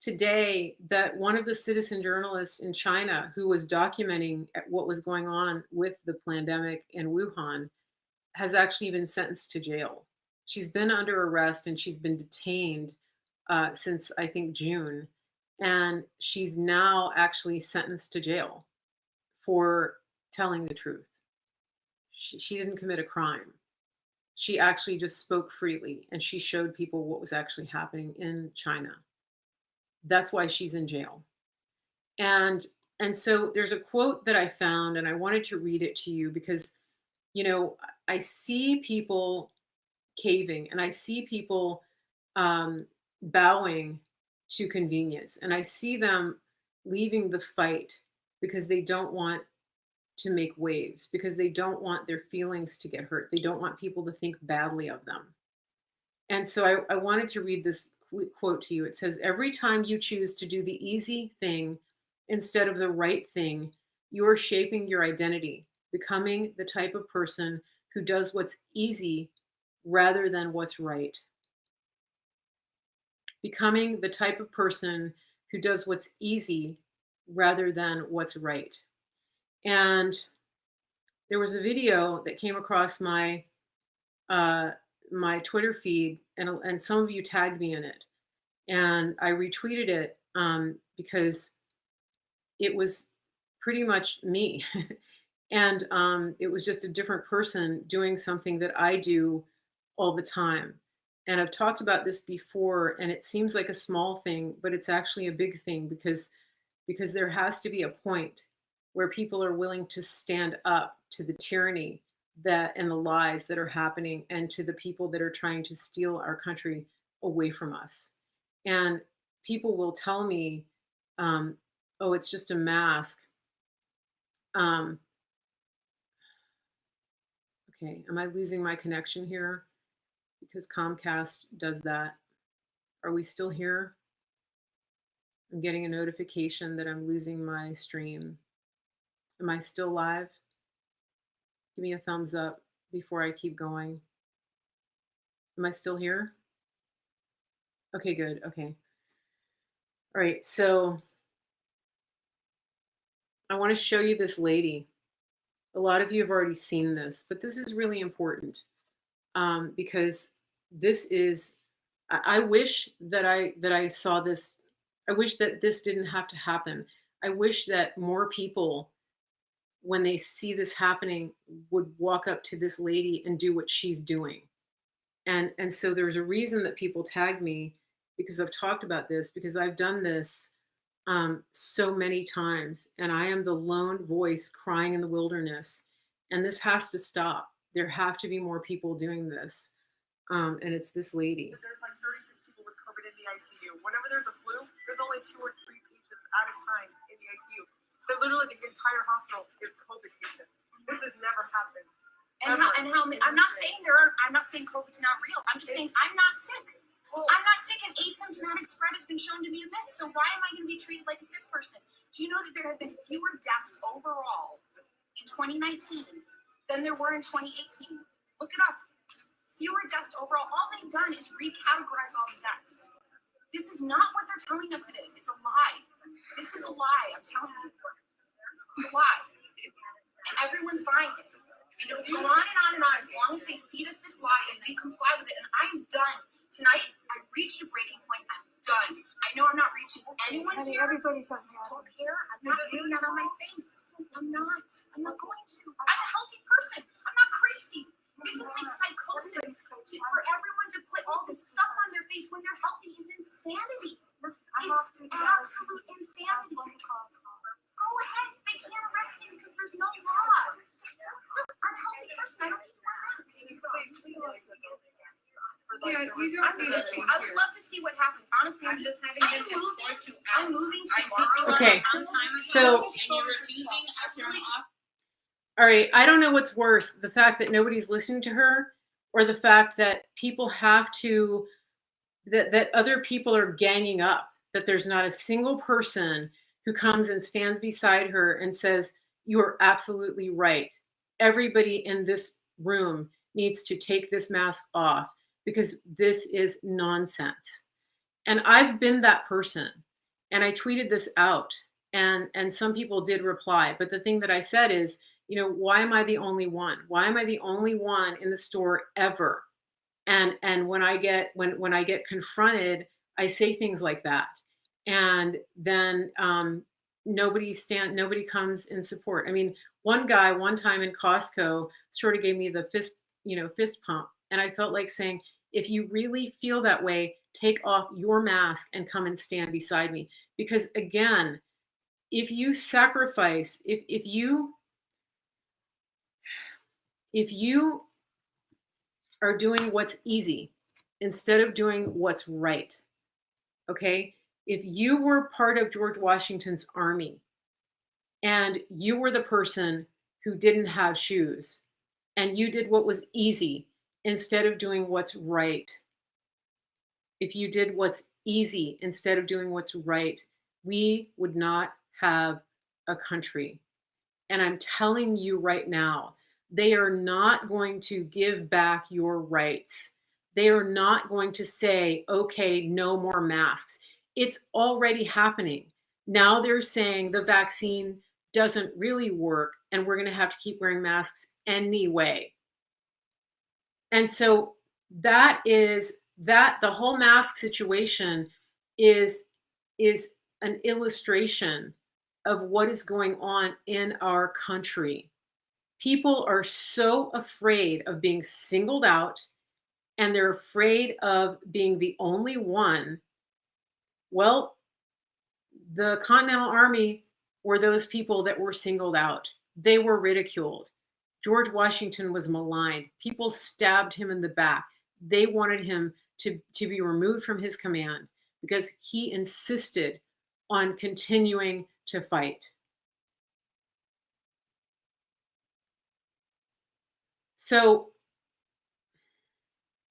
Speaker 1: today that one of the citizen journalists in China who was documenting what was going on with the pandemic in Wuhan has actually been sentenced to jail. She's been under arrest and she's been detained since I think June, and she's now actually sentenced to jail for telling the truth. She didn't commit a crime. She actually just spoke freely and she showed people what was actually happening in China. That's why she's in jail. And and so there's a quote that I found and I wanted to read it to you because I see people caving and I see people um, bowing to convenience and I see them leaving the fight because they don't want to make waves, because they don't want their feelings to get hurt. They don't want people to think badly of them. And so I wanted to read this quote to you. It says, "Every time you choose to do the easy thing instead of the right thing, you are shaping your identity, becoming the type of person who does what's easy rather than what's right. Becoming the type of person who does what's easy rather than what's right." And there was a video that came across uh, my Twitter feed, and some of you tagged me in it, and I retweeted it because it was pretty much me, and it was just a different person doing something that I do all the time. And I've talked about this before, and it seems like a small thing, but it's actually a big thing because there has to be a point where people are willing to stand up to the tyranny that and the lies that are happening and to the people that are trying to steal our country away from us. And people will tell me, oh, it's just a mask. Um, okay, am I losing my connection here? Because Comcast does that. Are we still here? I'm getting a notification that I'm losing my stream. Am I still live? Give me a thumbs up before I keep going. Am I still here? Okay, good. Okay. All right. So I want to show you this lady. A lot of you have already seen this, but this is really important because this is. I wish that I saw this. I wish that this didn't have to happen. I wish that more people, when they see this happening, would walk up to this lady and do what she's doing. And so there's a reason that people tag me, because I've talked about this, because I've done this so many times, and I am the lone voice crying in the wilderness, and this has to stop. There have to be more people doing this, and it's this lady.
Speaker 2: There's like 36 people with COVID in the ICU. Whenever there's a flu, there's only 2 or 3 patients at a time in the ICU. But literally, the entire hospital is COVID patients. This has never happened.
Speaker 3: And I'm not saying I'm not saying COVID's not real. I'm just saying I'm not sick. I'm not sick, and asymptomatic spread has been shown to be a myth. So why am I going to be treated like a sick person? Do you know that there have been fewer deaths overall in 2019 than there were in 2018? Look it up. Fewer deaths overall. All they've done is recategorize all the deaths. This is not what they're telling us it is. It's a lie. This is a lie. I'm telling you. It's a lie. And everyone's buying it. And it will go on and on and on as long as they feed us this lie and we comply with it. And I am done. Tonight, I reached a breaking point. I'm done. I know I'm not reaching anyone here.
Speaker 2: Everybody's on
Speaker 3: I don't care. I'm not putting that on my face. I'm not. I'm not going to. I'm a healthy person. I'm not crazy. This is like psychosis. For everyone to put all this stuff on their face when they're healthy is insanity. It's absolute insanity. Go
Speaker 2: like,
Speaker 4: Yeah,
Speaker 2: there
Speaker 4: you
Speaker 2: was-
Speaker 4: don't need to
Speaker 3: I would love to see what happens. Honestly, I'm moving. I'm moving to
Speaker 1: Okay, so-
Speaker 3: and you're refusing after I'm off.
Speaker 1: All right, I don't know what's worse, the fact that nobody's listening to her or the fact that people have to that other people are ganging up, that there's not a single person who comes and stands beside her and says, "You are absolutely right. Everybody in this room needs to take this mask off because this is nonsense." And I've been that person. And I tweeted this out and some people did reply, but the thing that I said is, why am I the only one? Why am I the only one in the store ever? And when I get confronted, I say things like that. And then nobody comes in support. I mean, one guy one time in Costco sort of gave me the fist pump, and I felt like saying, if you really feel that way, take off your mask and come and stand beside me. Because again, if you sacrifice, if you are doing what's easy instead of doing what's right, okay? If you were part of George Washington's army and you were the person who didn't have shoes and you did what was easy instead of doing what's right, if you did what's easy instead of doing what's right, we would not have a country. And I'm telling you right now, they are not going to give back your rights. They are not going to say, okay, no more masks. It's already happening. Now they're saying the vaccine doesn't really work and we're going to have to keep wearing masks anyway. And so the whole mask situation is an illustration of what is going on in our country. People are so afraid of being singled out and they're afraid of being the only one. Well, the Continental Army were those people that were singled out. They were ridiculed. George Washington was maligned. People stabbed him in the back. They wanted him to be removed from his command because he insisted on continuing to fight. So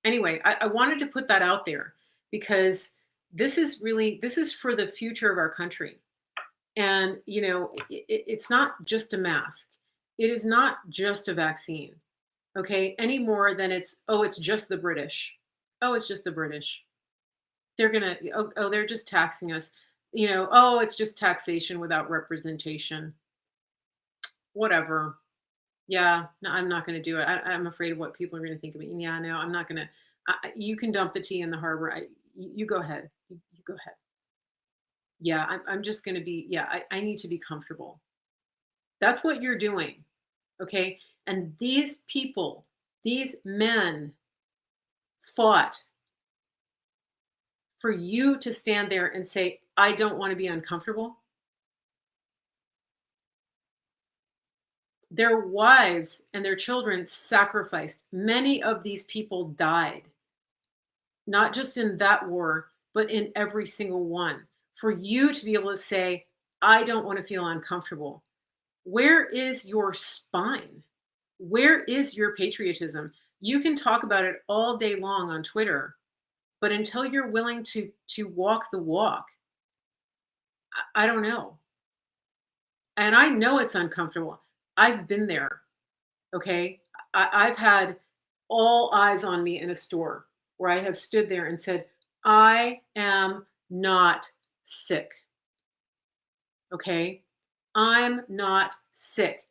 Speaker 1: anyway, I wanted to put that out there because this is for the future of our country. And, it's not just a mask. It is not just a vaccine, okay? Any more than it's just the British. Oh, it's just the British. They're gonna, they're just taxing us. It's just taxation without representation. Whatever. Yeah, no, I'm not going to do it. I'm afraid of what people are going to think of me. Yeah, no, I'm not going to. You can dump the tea in the harbor. You go ahead. You go ahead. Yeah, I'm just going to be. Yeah, I need to be comfortable. That's what you're doing, okay? And these people, these men, fought for you to stand there and say, "I don't want to be uncomfortable." Their wives and their children sacrificed. Many of these people died, not just in that war, but in every single one. For you to be able to say, I don't want to feel uncomfortable. Where is your spine? Where is your patriotism? You can talk about it all day long on Twitter, but until you're willing to walk the walk, I don't know. And I know it's uncomfortable. I've been there. Okay. I've had all eyes on me in a store where I have stood there and said, I am not sick. Okay. I'm not sick.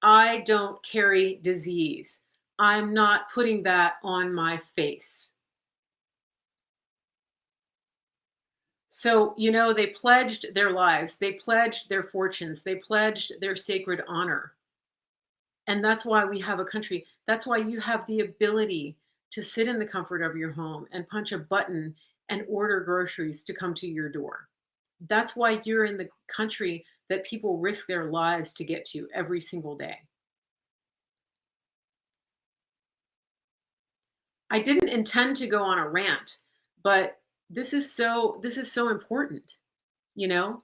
Speaker 1: I don't carry disease. I'm not putting that on my face. So, they pledged their lives, they pledged their fortunes, they pledged their sacred honor. And that's why we have a country. That's why you have the ability to sit in the comfort of your home and punch a button and order groceries to come to your door. That's why you're in the country that people risk their lives to get to every single day. I didn't intend to go on a rant, but this is so important, you know?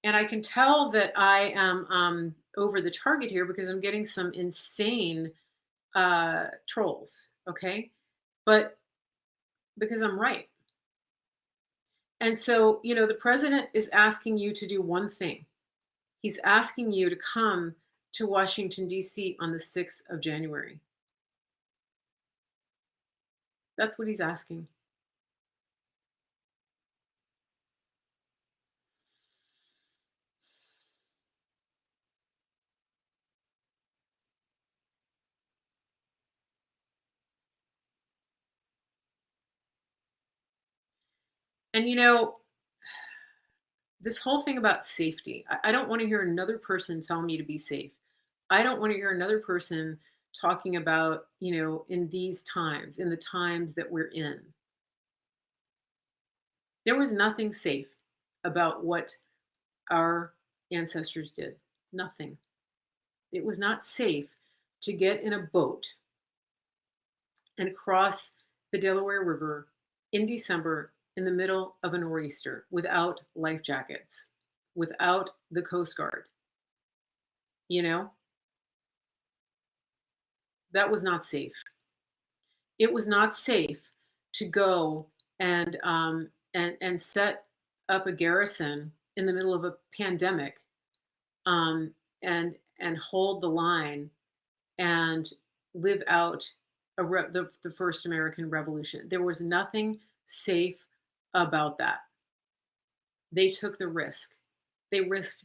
Speaker 1: And I can tell that I am over the target here because I'm getting some insane trolls, okay? But because I'm right. And so, the president is asking you to do one thing. He's asking you to come to Washington, D.C. on the 6th of January. That's what he's asking. And this whole thing about safety, I don't want to hear another person tell me to be safe. I don't want to hear another person talking about, in these times, in the times that we're in. There was nothing safe about what our ancestors did. Nothing. It was not safe to get in a boat and cross the Delaware River in December in the middle of a nor'easter without life jackets, without the Coast Guard. You know, that was not safe. It was not safe to go and set up a garrison in the middle of a pandemic, um, and hold the line and live out the first American Revolution. There was nothing safe about that. They took the risk. They risked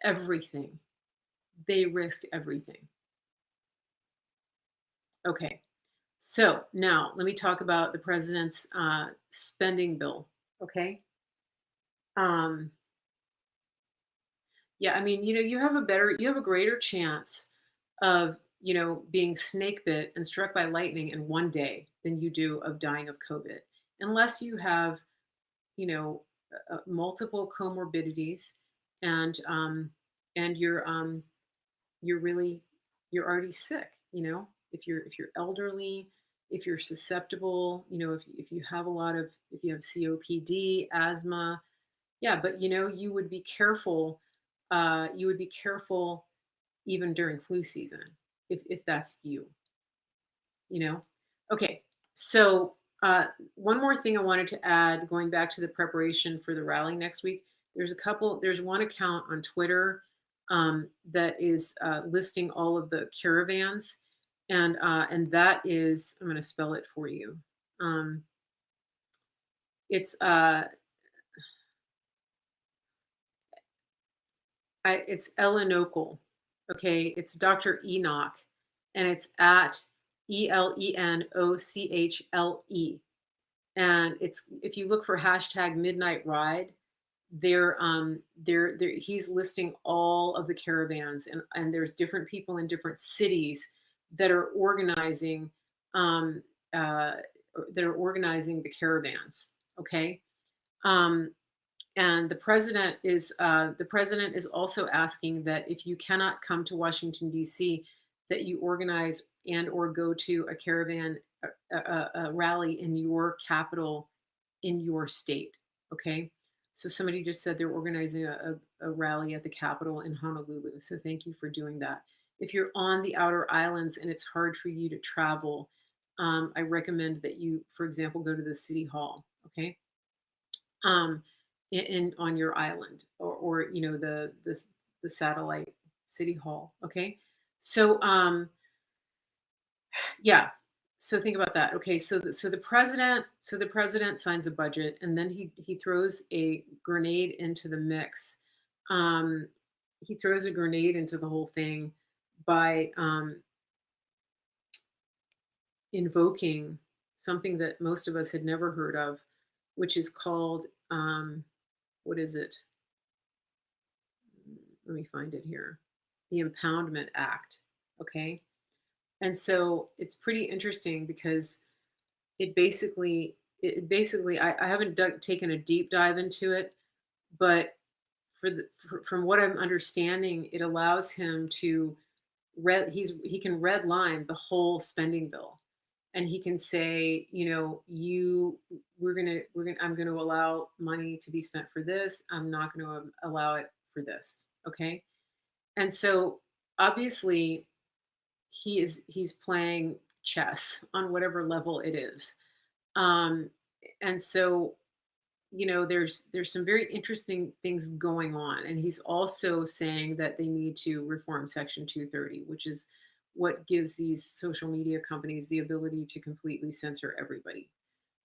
Speaker 1: everything. They risked everything. Okay. So now let me talk about the president's spending bill. Okay. Um, yeah, I mean, you have a greater chance of, being snake bit and struck by lightning in one day than you do of dying of COVID, unless you have, you know, multiple comorbidities, and you're really you're already sick. If you're elderly, if you're susceptible, if you have if you have COPD, asthma, yeah, but you would be careful even during flu season if that's you know? Okay. So, one more thing I wanted to add, going back to the preparation for the rally next week. There's one account on Twitter that is listing all of the caravans, and that is, I'm going to spell it for you. Um, it's it's Elenochel. Okay, it's Dr. Enoch, and it's at ELENOCHLE. And it's, if you look for hashtag Midnight Ride, he's listing all of the caravans, and there's different people in different cities that are organizing um, uh, the caravans. Okay. Um, and the president is also asking that if you cannot come to Washington, D.C., that you organize and or go to a caravan, a rally in your capital, in your state. Okay. So somebody just said they're organizing a rally at the Capitol in Honolulu. So thank you for doing that. If you're on the outer islands and it's hard for you to travel, I recommend that you, for example, go to the city hall. Okay. Um, on your island, or the satellite city hall. Okay. So yeah, so think about that. Okay, so the president signs a budget, and then he throws a grenade into the mix. He throws a grenade into the whole thing by invoking something that most of us had never heard of, which is called, what is it? Let me find it here. The Impoundment Act. Okay. And so it's pretty interesting because I haven't taken a deep dive into it, but from what I'm understanding, it allows him to he can red line the whole spending bill, and he can say, I'm going to allow money to be spent for this. I'm not going to allow it for this. Okay. And so obviously he's playing chess on whatever level it is. Um, and so there's some very interesting things going on, and he's also saying that they need to reform section 230, which is what gives these social media companies the ability to completely censor everybody.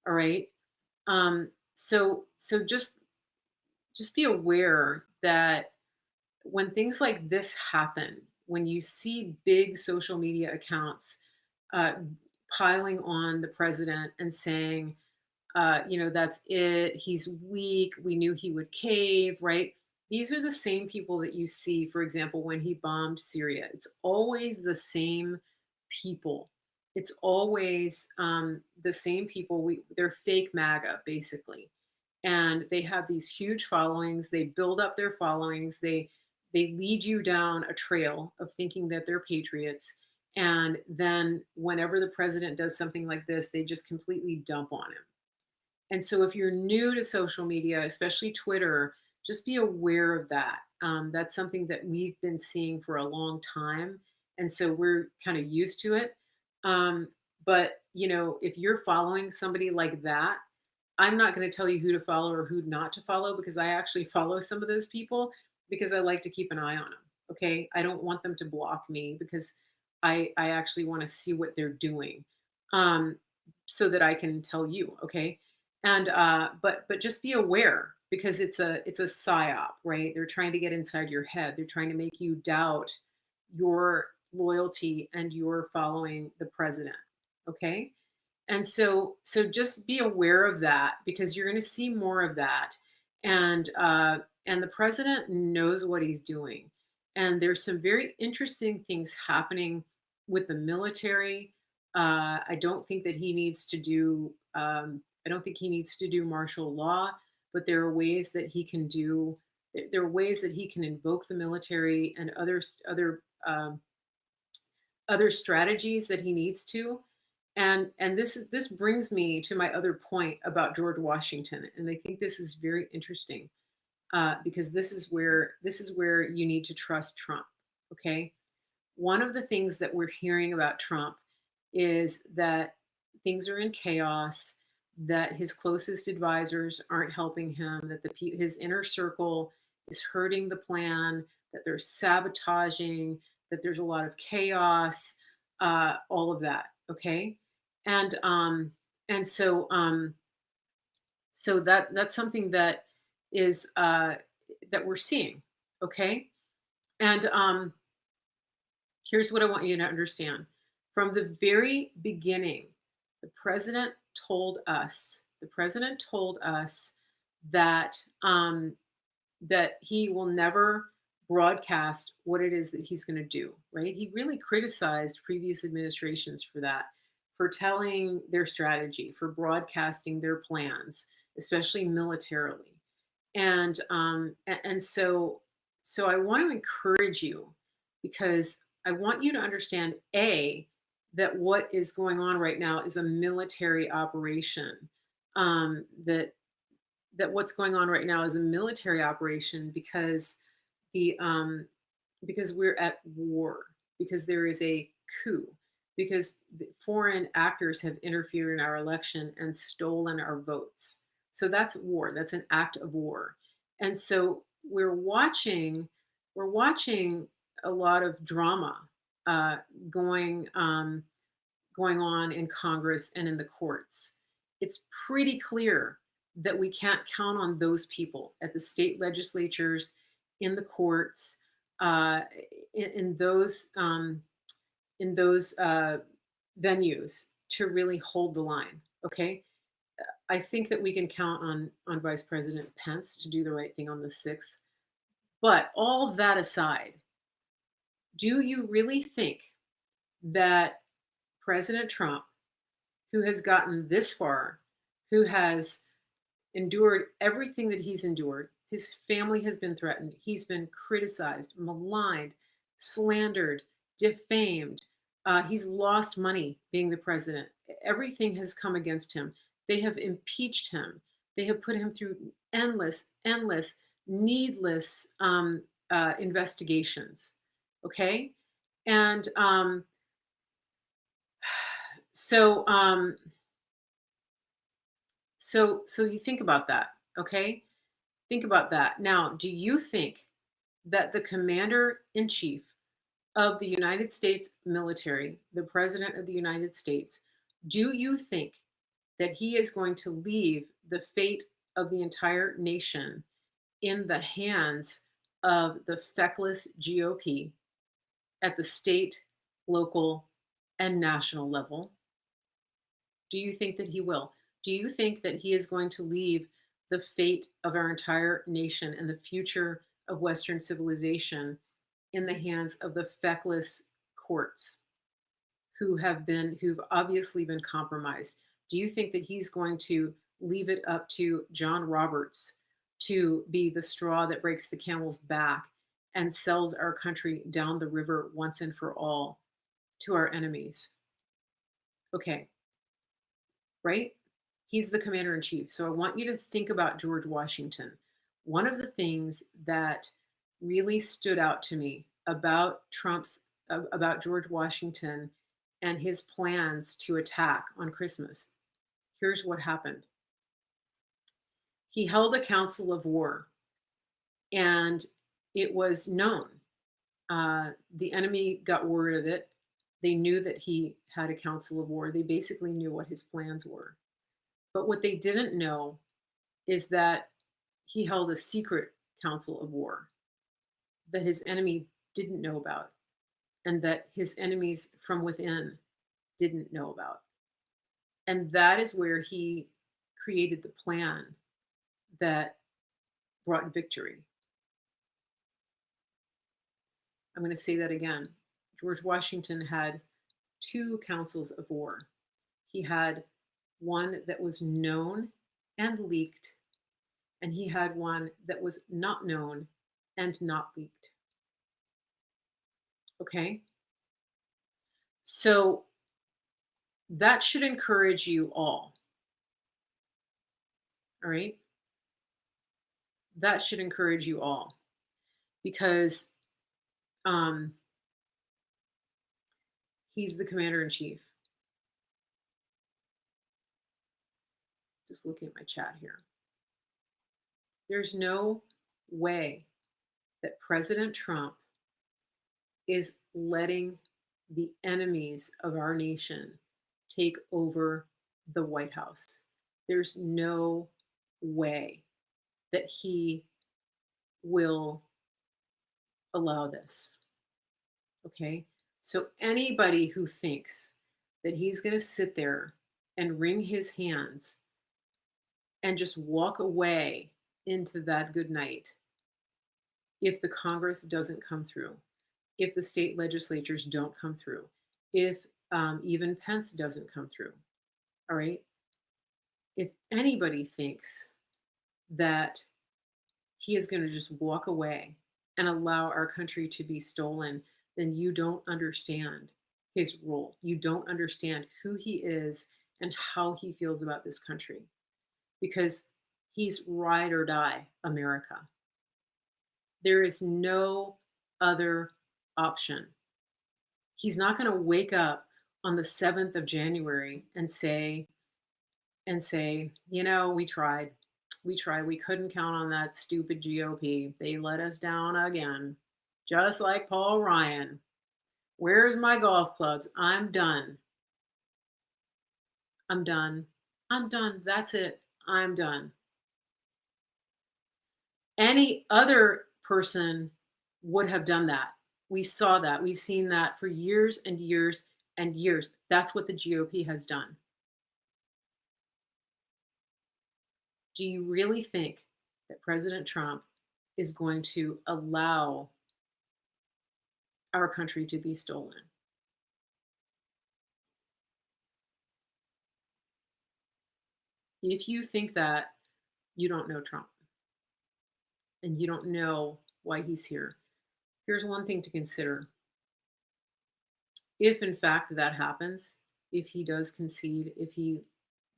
Speaker 1: All right. So just be aware that when things like this happen, when you see big social media accounts uh, piling on the president and saying, that's it. He's weak. We knew he would cave, right? These are the same people that you see, for example, when he bombed Syria. It's always the same people. It's always the same people. They're fake MAGA, basically, and they have these huge followings. They build up their followings. They lead you down a trail of thinking that they're patriots, and then whenever the president does something like this, they just completely dump on him. And so if you're new to social media, especially Twitter, just be aware of that. That's something that we've been seeing for a long time. And so we're kind of used to it. But, if you're following somebody like that, I'm not going to tell you who to follow or who not to follow, because I actually follow some of those people because I like to keep an eye on them. Okay. I don't want them to block me because I actually want to see what they're doing, um, so that I can tell you. Okay. And but just be aware, because it's a psyop, right? They're trying to get inside your head. They're trying to make you doubt your loyalty and your following the president. Okay. And so just be aware of that, because you're going to see more of that. And the president knows what he's doing. And there's some very interesting things happening with the military. I don't think that he needs to do. I don't think he needs to do martial law, but there are ways that he can do. There are ways that he can invoke the military and other strategies that he needs to. And this brings me to my other point about George Washington, and I think this is very interesting, because this is where you need to trust Trump. Okay, one of the things that we're hearing about Trump is that things are in chaos, that his closest advisors aren't helping him, that his inner circle is hurting the plan, that they're sabotaging, that there's a lot of chaos, all of that. Okay, and so that's something that is that we're seeing. Okay, and here's what I want you to understand. From the very beginning, the president told us that that he will never broadcast what it is that he's going to do, right? He really criticized previous administrations for that, for telling their strategy, for broadcasting their plans, especially militarily. And so I want to encourage you, because I want you to understand, that what is going on right now is a military operation. That what's going on right now is a military operation, the because we're at war, because there is a coup, because the foreign actors have interfered in our election and stolen our votes. So that's war. That's an act of war. And so we're watching a lot of drama uh, going going on in Congress and in the courts. It's pretty clear that we can't count on those people at the state legislatures, in the courts, uh, in those venues, to really hold the line. Okay, I think that we can count on Vice President Pence to do the right thing on the 6th. But all of that aside, do you really think that President Trump, who has gotten this far, who has endured everything that he's endured, his family has been threatened, he's been criticized, maligned, slandered, defamed, He's lost money being the president. Everything has come against him. They have impeached him. They have put him through endless, needless investigations. Okay, and so so you think about that. Okay, think about that. Now, do you think that the commander in chief of the United States military, the President of the United States, do you think that he is going to leave the fate of the entire nation in the hands of the feckless GOP at the state, local, and national level? Do you think that he will? Do you think that he is going to leave the fate of our entire nation and the future of Western civilization in the hands of the feckless courts who've obviously been compromised? Do you think that he's going to leave it up to John Roberts to be the straw that breaks the camel's back and sells our country down the river once and for all to our enemies? Okay, right? He's the commander in chief. So I want you to think about George Washington. One of the things that really stood out to me about George Washington and his plans to attack on Christmas. Here's what happened. He held a council of war, and it was known. The enemy got word of it. They knew that he had a council of war. They basically knew what his plans were. But what they didn't know is that he held a secret council of war that his enemy didn't know about, and that his enemies from within didn't know about. And that is where he created the plan that brought victory. I'm going to say that again. George Washington had two councils of war. He had one that was known and leaked, and he had one that was not known and not leaked. Okay? So that should encourage you all. All right? That should encourage you all because he's the commander in chief. Just looking at my chat here. There's no way that President Trump is letting the enemies of our nation take over the White House. There's no way that he will allow this. Okay? So anybody who thinks that he's going to sit there and wring his hands and just walk away into that good night if the Congress doesn't come through, if the state legislatures don't come through, if even Pence doesn't come through, all right? If anybody thinks that he is going to just walk away and allow our country to be stolen, then you don't understand his role. You don't understand who he is and how he feels about this country, because he's ride or die America. There is no other option. He's not going to wake up on the 7th of January and say, we tried. We couldn't count on that stupid GOP. They let us down again. Just like Paul Ryan. Where's my golf clubs? I'm done. I'm done. I'm done. That's it. I'm done. Any other person would have done that. We saw that. We've seen that for years and years and years. That's what the GOP has done. Do you really think that President Trump is going to allow our country to be stolen? If you think that, you don't know Trump and you don't know why he's here. Here's one thing to consider. if in fact that happens, if he does concede, if he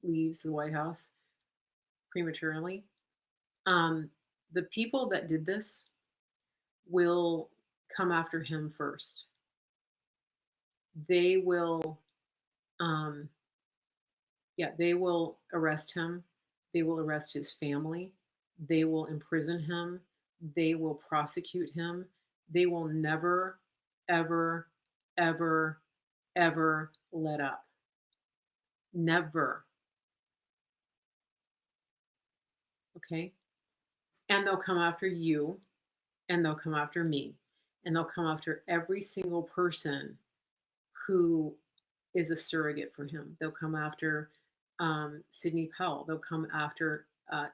Speaker 1: leaves the White House prematurely, um, the people that did this will come after him first. They will, um, yeah, they will arrest him. They will arrest his family. They will imprison him. They will prosecute him. They will never, ever, ever, ever let up. Never. Okay. And they'll come after you, and they'll come after me, and they'll come after every single person who is a surrogate for him. They'll come after Sidney Powell. They'll come after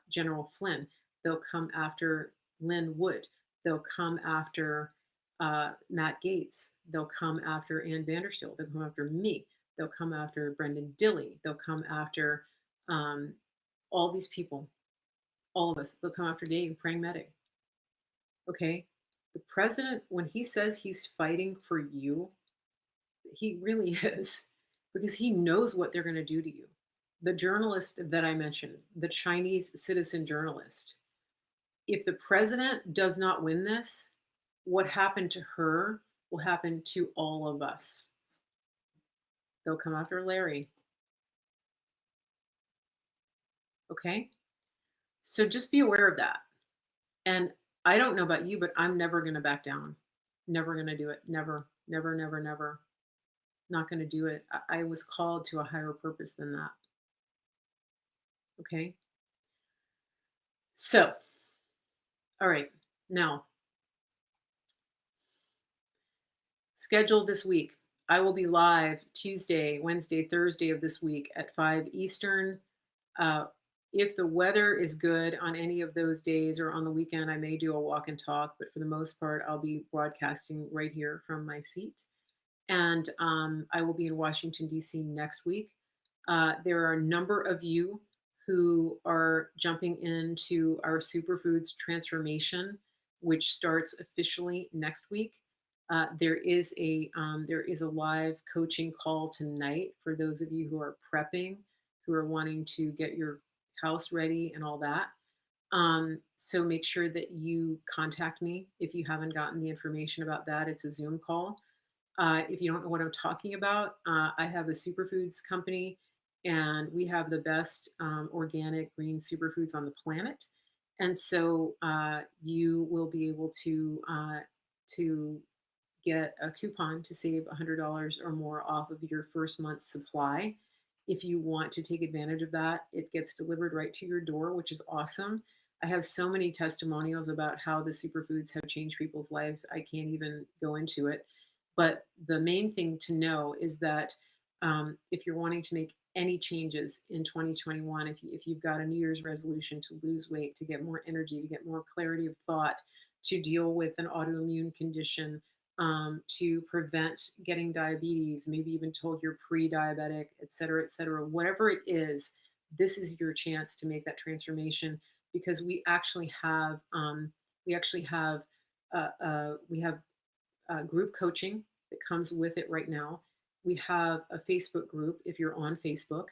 Speaker 1: General Flynn. They'll come after Lynn Wood. They'll come after Matt Gaetz. They'll come after Ann Vandersteel. They'll come after me. They'll come after Brendan Dilley. They'll come after um, all these people, all of us. They'll come after Dave Prang Medic. Okay? The president, when he says he's fighting for you, he really is, because he knows what they're going to do to you. The journalist that I mentioned, the Chinese citizen journalist, if the president does not win this, what happened to her will happen to all of us. They'll come after Larry. Okay? So just be aware of that. And I don't know about you, but I'm never going to back down. Never going to do it. Never, never, never, never. Not going to do it. I was called to a higher purpose than that. Okay? So, all right. Now, scheduled this week. I will be live Tuesday, Wednesday, Thursday of this week at 5 Eastern. If the weather is good on any of those days or on the weekend, I may do a walk and talk, but for the most part, I'll be broadcasting right here from my seat. And I will be in Washington, D.C. next week. There are a number of you who are jumping into our Superfoods transformation, which starts officially next week. There is a live coaching call tonight for those of you who are prepping, who are wanting to get your house ready and all that. So make sure that you contact me if you haven't gotten the information about that. It's a Zoom call. If you don't know what I'm talking about, I have a superfoods company, and we have the best organic green superfoods on the planet. And so you will be able to get a coupon to save $100 or more off of your first month's supply. If you want to take advantage of that, it gets delivered right to your door, which is awesome. I have so many testimonials about how the superfoods have changed people's lives. I can't even go into it. But the main thing to know is that if you're wanting to make any changes in 2021, if you've got a New Year's resolution to lose weight, to get more energy, to get more clarity of thought, to deal with an autoimmune condition, to prevent getting diabetes, maybe even told you're pre-diabetic, et cetera, whatever it is, this is your chance to make that transformation, because we actually have group coaching that comes with it right now. We have a Facebook group if you're on Facebook,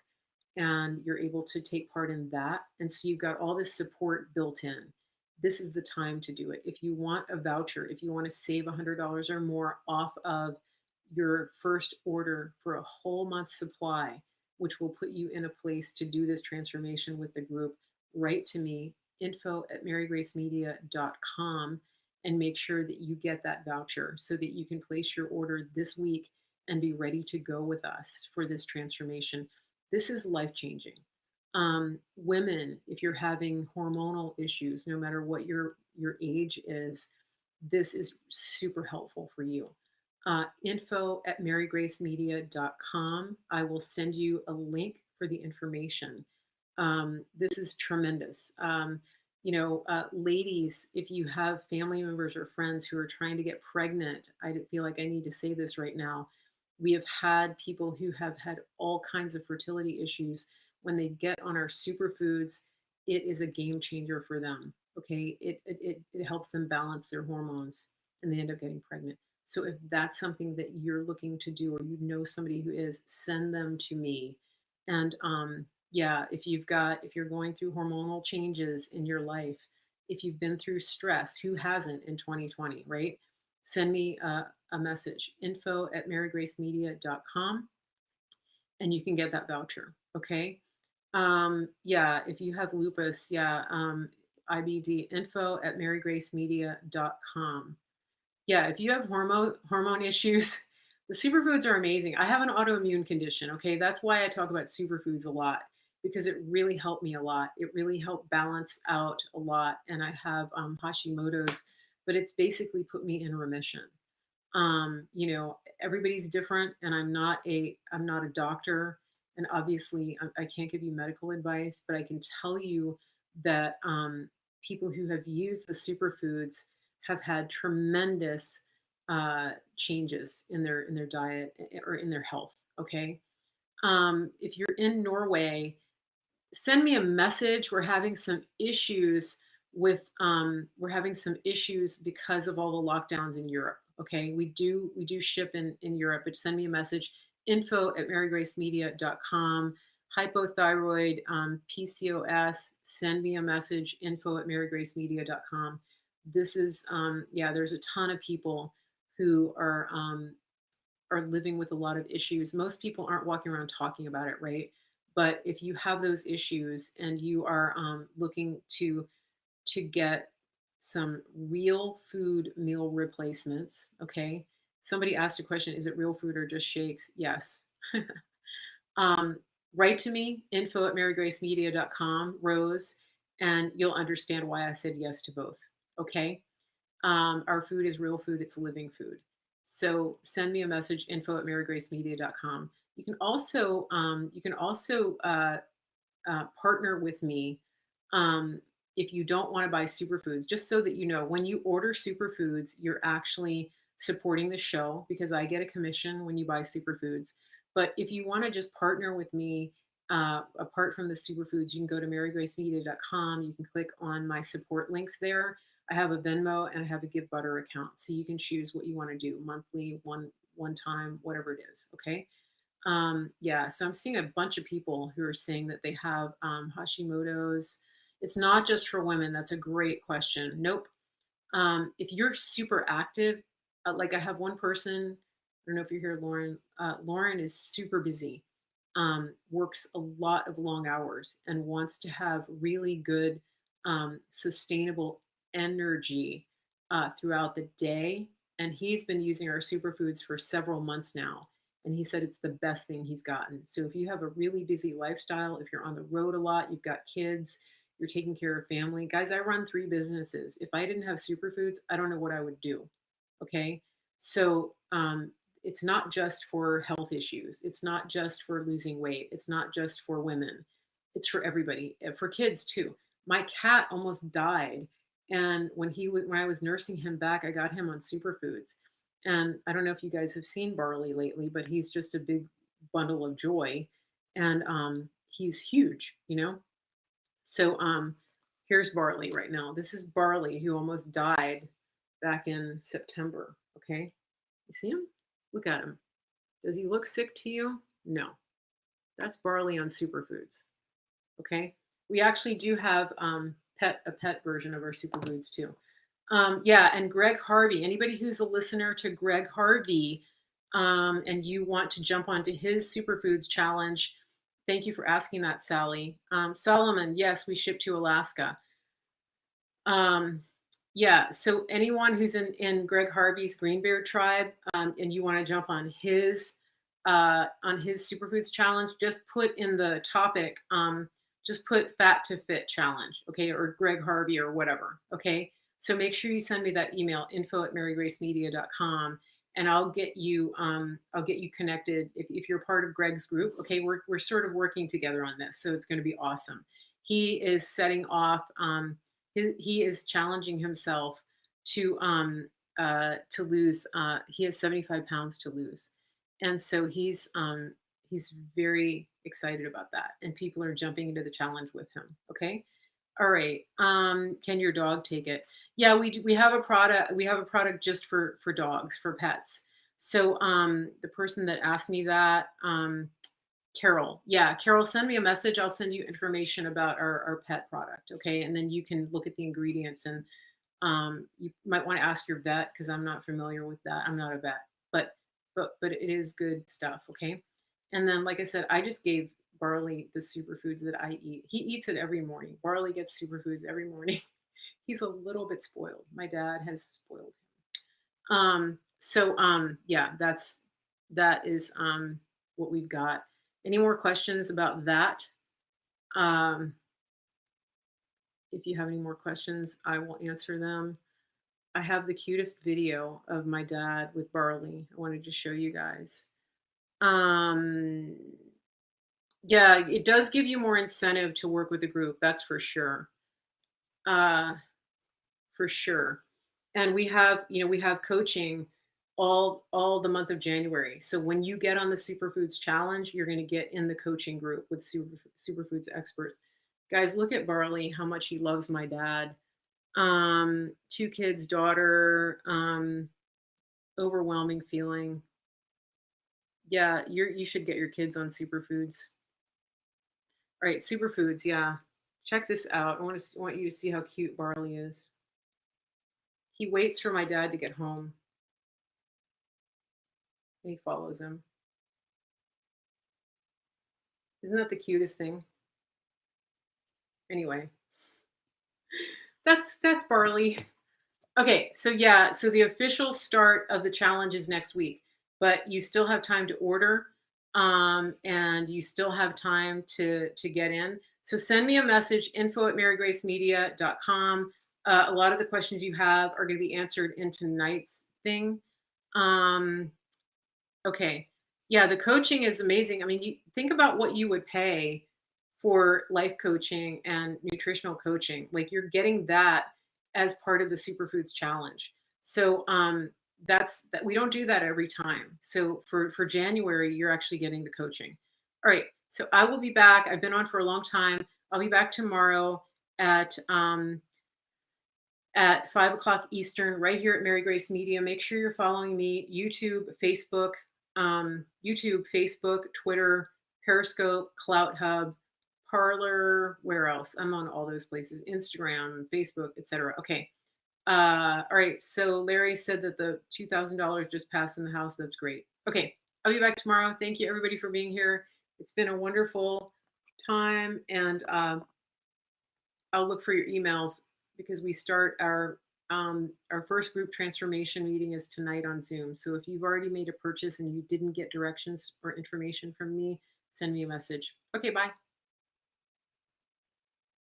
Speaker 1: and you're able to take part in that. And so you've got all this support built in. This is the time to do it. If you want a voucher, if you want to save $100 or more off of your first order for a whole month's supply, which will put you in a place to do this transformation with the group, write to me, info@marygracemedia.com, and make sure that you get that voucher so that you can place your order this week and be ready to go with us for this transformation. This is life-changing. Women, if you're having hormonal issues, no matter what your age is, this is super helpful for you. Info@marygracemedia.com. I will send you a link for the information. This is tremendous. Ladies, if you have family members or friends who are trying to get pregnant, I feel like I need to say this right now. We have had people who have had all kinds of fertility issues. When they get on our superfoods, it is a game changer for them. Okay, it helps them balance their hormones, and they end up getting pregnant. So if that's something that you're looking to do, or you know somebody who is, send them to me. And yeah, if you're going through hormonal changes in your life, if you've been through stress, who hasn't in 2020, right? Send me a message, info@marygracemedia.com, and you can get that voucher. Okay. Yeah, if you have lupus, yeah, IBD, info@marygracemedia.com. Yeah, if you have hormone issues, the superfoods are amazing. I have an autoimmune condition, okay? That's why I talk about superfoods a lot, because it really helped me a lot. It really helped balance out a lot, and I have Hashimoto's, but it's basically put me in remission. Everybody's different, and I'm not a doctor, and obviously I can't give you medical advice, but I can tell you that people who have used the superfoods have had tremendous changes in their diet, or in their health. Okay, if you're in Norway, send me a message. We're having some issues because of all the lockdowns in Europe. Okay, we do ship in Europe, but send me a message, info@marygracemedia.com. Hypothyroid, PCOS, send me a message, info@marygracemedia.com. This is yeah, there's a ton of people who are living with a lot of issues. Most people aren't walking around talking about it, right? But if you have those issues and you are looking to get some real food meal replacements, okay? Somebody asked a question: is it real food or just shakes? Yes. um, Write to me, info@marygracemedia.com, Rose, and you'll understand why I said yes to both. Okay. Our food is real food, it's living food. So send me a message, info@marygracemedia.com. You can also partner with me if you don't want to buy superfoods, just so that you know, when you order superfoods, you're actually supporting the show, because I get a commission when you buy superfoods. But if you want to just partner with me, apart from the superfoods, you can go to marygracemedia.com. You can click on my support links there. I have a Venmo and I have a Give Butter account, so you can choose what you want to do, monthly, one time, whatever it is. Okay. Yeah, so I'm seeing a bunch of people who are saying that they have Hashimoto's. It's not just for women. That's a great question. Nope. If you're super active, like I have one person, I don't know if you're here, Lauren. Lauren is super busy, works a lot of long hours, and wants to have really good, sustainable energy throughout the day. And he's been using our superfoods for several months now. And he said it's the best thing he's gotten. So if you have a really busy lifestyle, if you're on the road a lot, you've got kids, you're taking care of family. Guys, I run 3 businesses. If I didn't have superfoods, I don't know what I would do. Okay. So it's not just for health issues. It's not just for losing weight. It's not just for women. It's for everybody, for kids too. My cat almost died. And when I was nursing him back, I got him on superfoods. And I don't know if you guys have seen Barley lately, but he's just a big bundle of joy. And he's huge, you know? So here's Barley right now. This is Barley, who almost died back in September. Okay. You see him? Look at him. Does he look sick to you? No. That's Barley on superfoods. Okay. We actually do have a pet version of our superfoods too. Yeah, and Greg Harvey. Anybody who's a listener to Greg Harvey, and you want to jump onto his superfoods challenge, thank you for asking that, Sally. Solomon, yes, we ship to Alaska. Yeah, so anyone who's in Greg Harvey's Green Beard tribe, and you want to jump on his superfoods challenge, just put in the topic, just put fat to fit challenge, okay, or Greg Harvey or whatever, okay. So make sure you send me that email, info@marygracemedia.com, and I'll get you connected if you're part of Greg's group. Okay, we're sort of working together on this, so it's going to be awesome. He is setting off. He is challenging himself to lose. He has 75 pounds to lose, and so he's very excited about that, and people are jumping into the challenge with him. Okay. All right. Can your dog take it? Yeah, we do, we have a product. We have a product just for dogs, for pets. So the person that asked me that, Carol, yeah, Carol, send me a message. I'll send you information about our pet product, okay? And then you can look at the ingredients, and you might want to ask your vet because I'm not familiar with that. I'm not a vet, but but it is good stuff, okay? And then, like I said, I just gave Barley the superfoods that I eat. He eats it every morning. Barley gets superfoods every morning. He's a little bit spoiled. My dad has spoiled him. Yeah, that is what we've got. Any more questions about that? Um, if you have any more questions, I will answer them. I have the cutest video of my dad with Barley. I wanted to show you guys. Um, yeah, it does give you more incentive to work with a group. That's for sure. Uh, for sure. And we have coaching all the month of January. So when you get on the Superfoods challenge, you're going to get in the coaching group with superfoods experts. Guys, look at Barley, how much he loves my dad. Two kids, daughter, overwhelming feeling. Yeah, you should get your kids on superfoods. All right, superfoods, yeah. Check this out. I want you to see how cute Barley is. He waits for my dad to get home. And he follows him. Isn't that the cutest thing? Anyway, that's Barley. Okay, so yeah, so the official start of the challenge is next week, but you still have time to order, and you still have time to get in. So send me a message, info@marygracemedia.com. A lot of the questions you have are going to be answered in tonight's thing. Um, Okay. Yeah, the coaching is amazing. I mean, you think about what you would pay for life coaching and nutritional coaching. Like you're getting that as part of the Superfoods challenge. So that's that we don't do that every time. So for January, you're actually getting the coaching. All right. So I will be back. I've been on for a long time. I'll be back tomorrow at 5 o'clock Eastern, right here at Mary Grace Media. Make sure you're following me, YouTube, Facebook, Twitter, Periscope, Clout Hub, Parlor, where else? I'm on all those places, Instagram, Facebook, etc. Okay. All right. So Larry said that the $2,000 just passed in the house. That's great. Okay. I'll be back tomorrow. Thank you everybody for being here. It's been a wonderful time, and I'll look for your emails because we start our first group transformation meeting is tonight on Zoom. So if you've already made a purchase and you didn't get directions or information from me, send me a message. Okay, bye.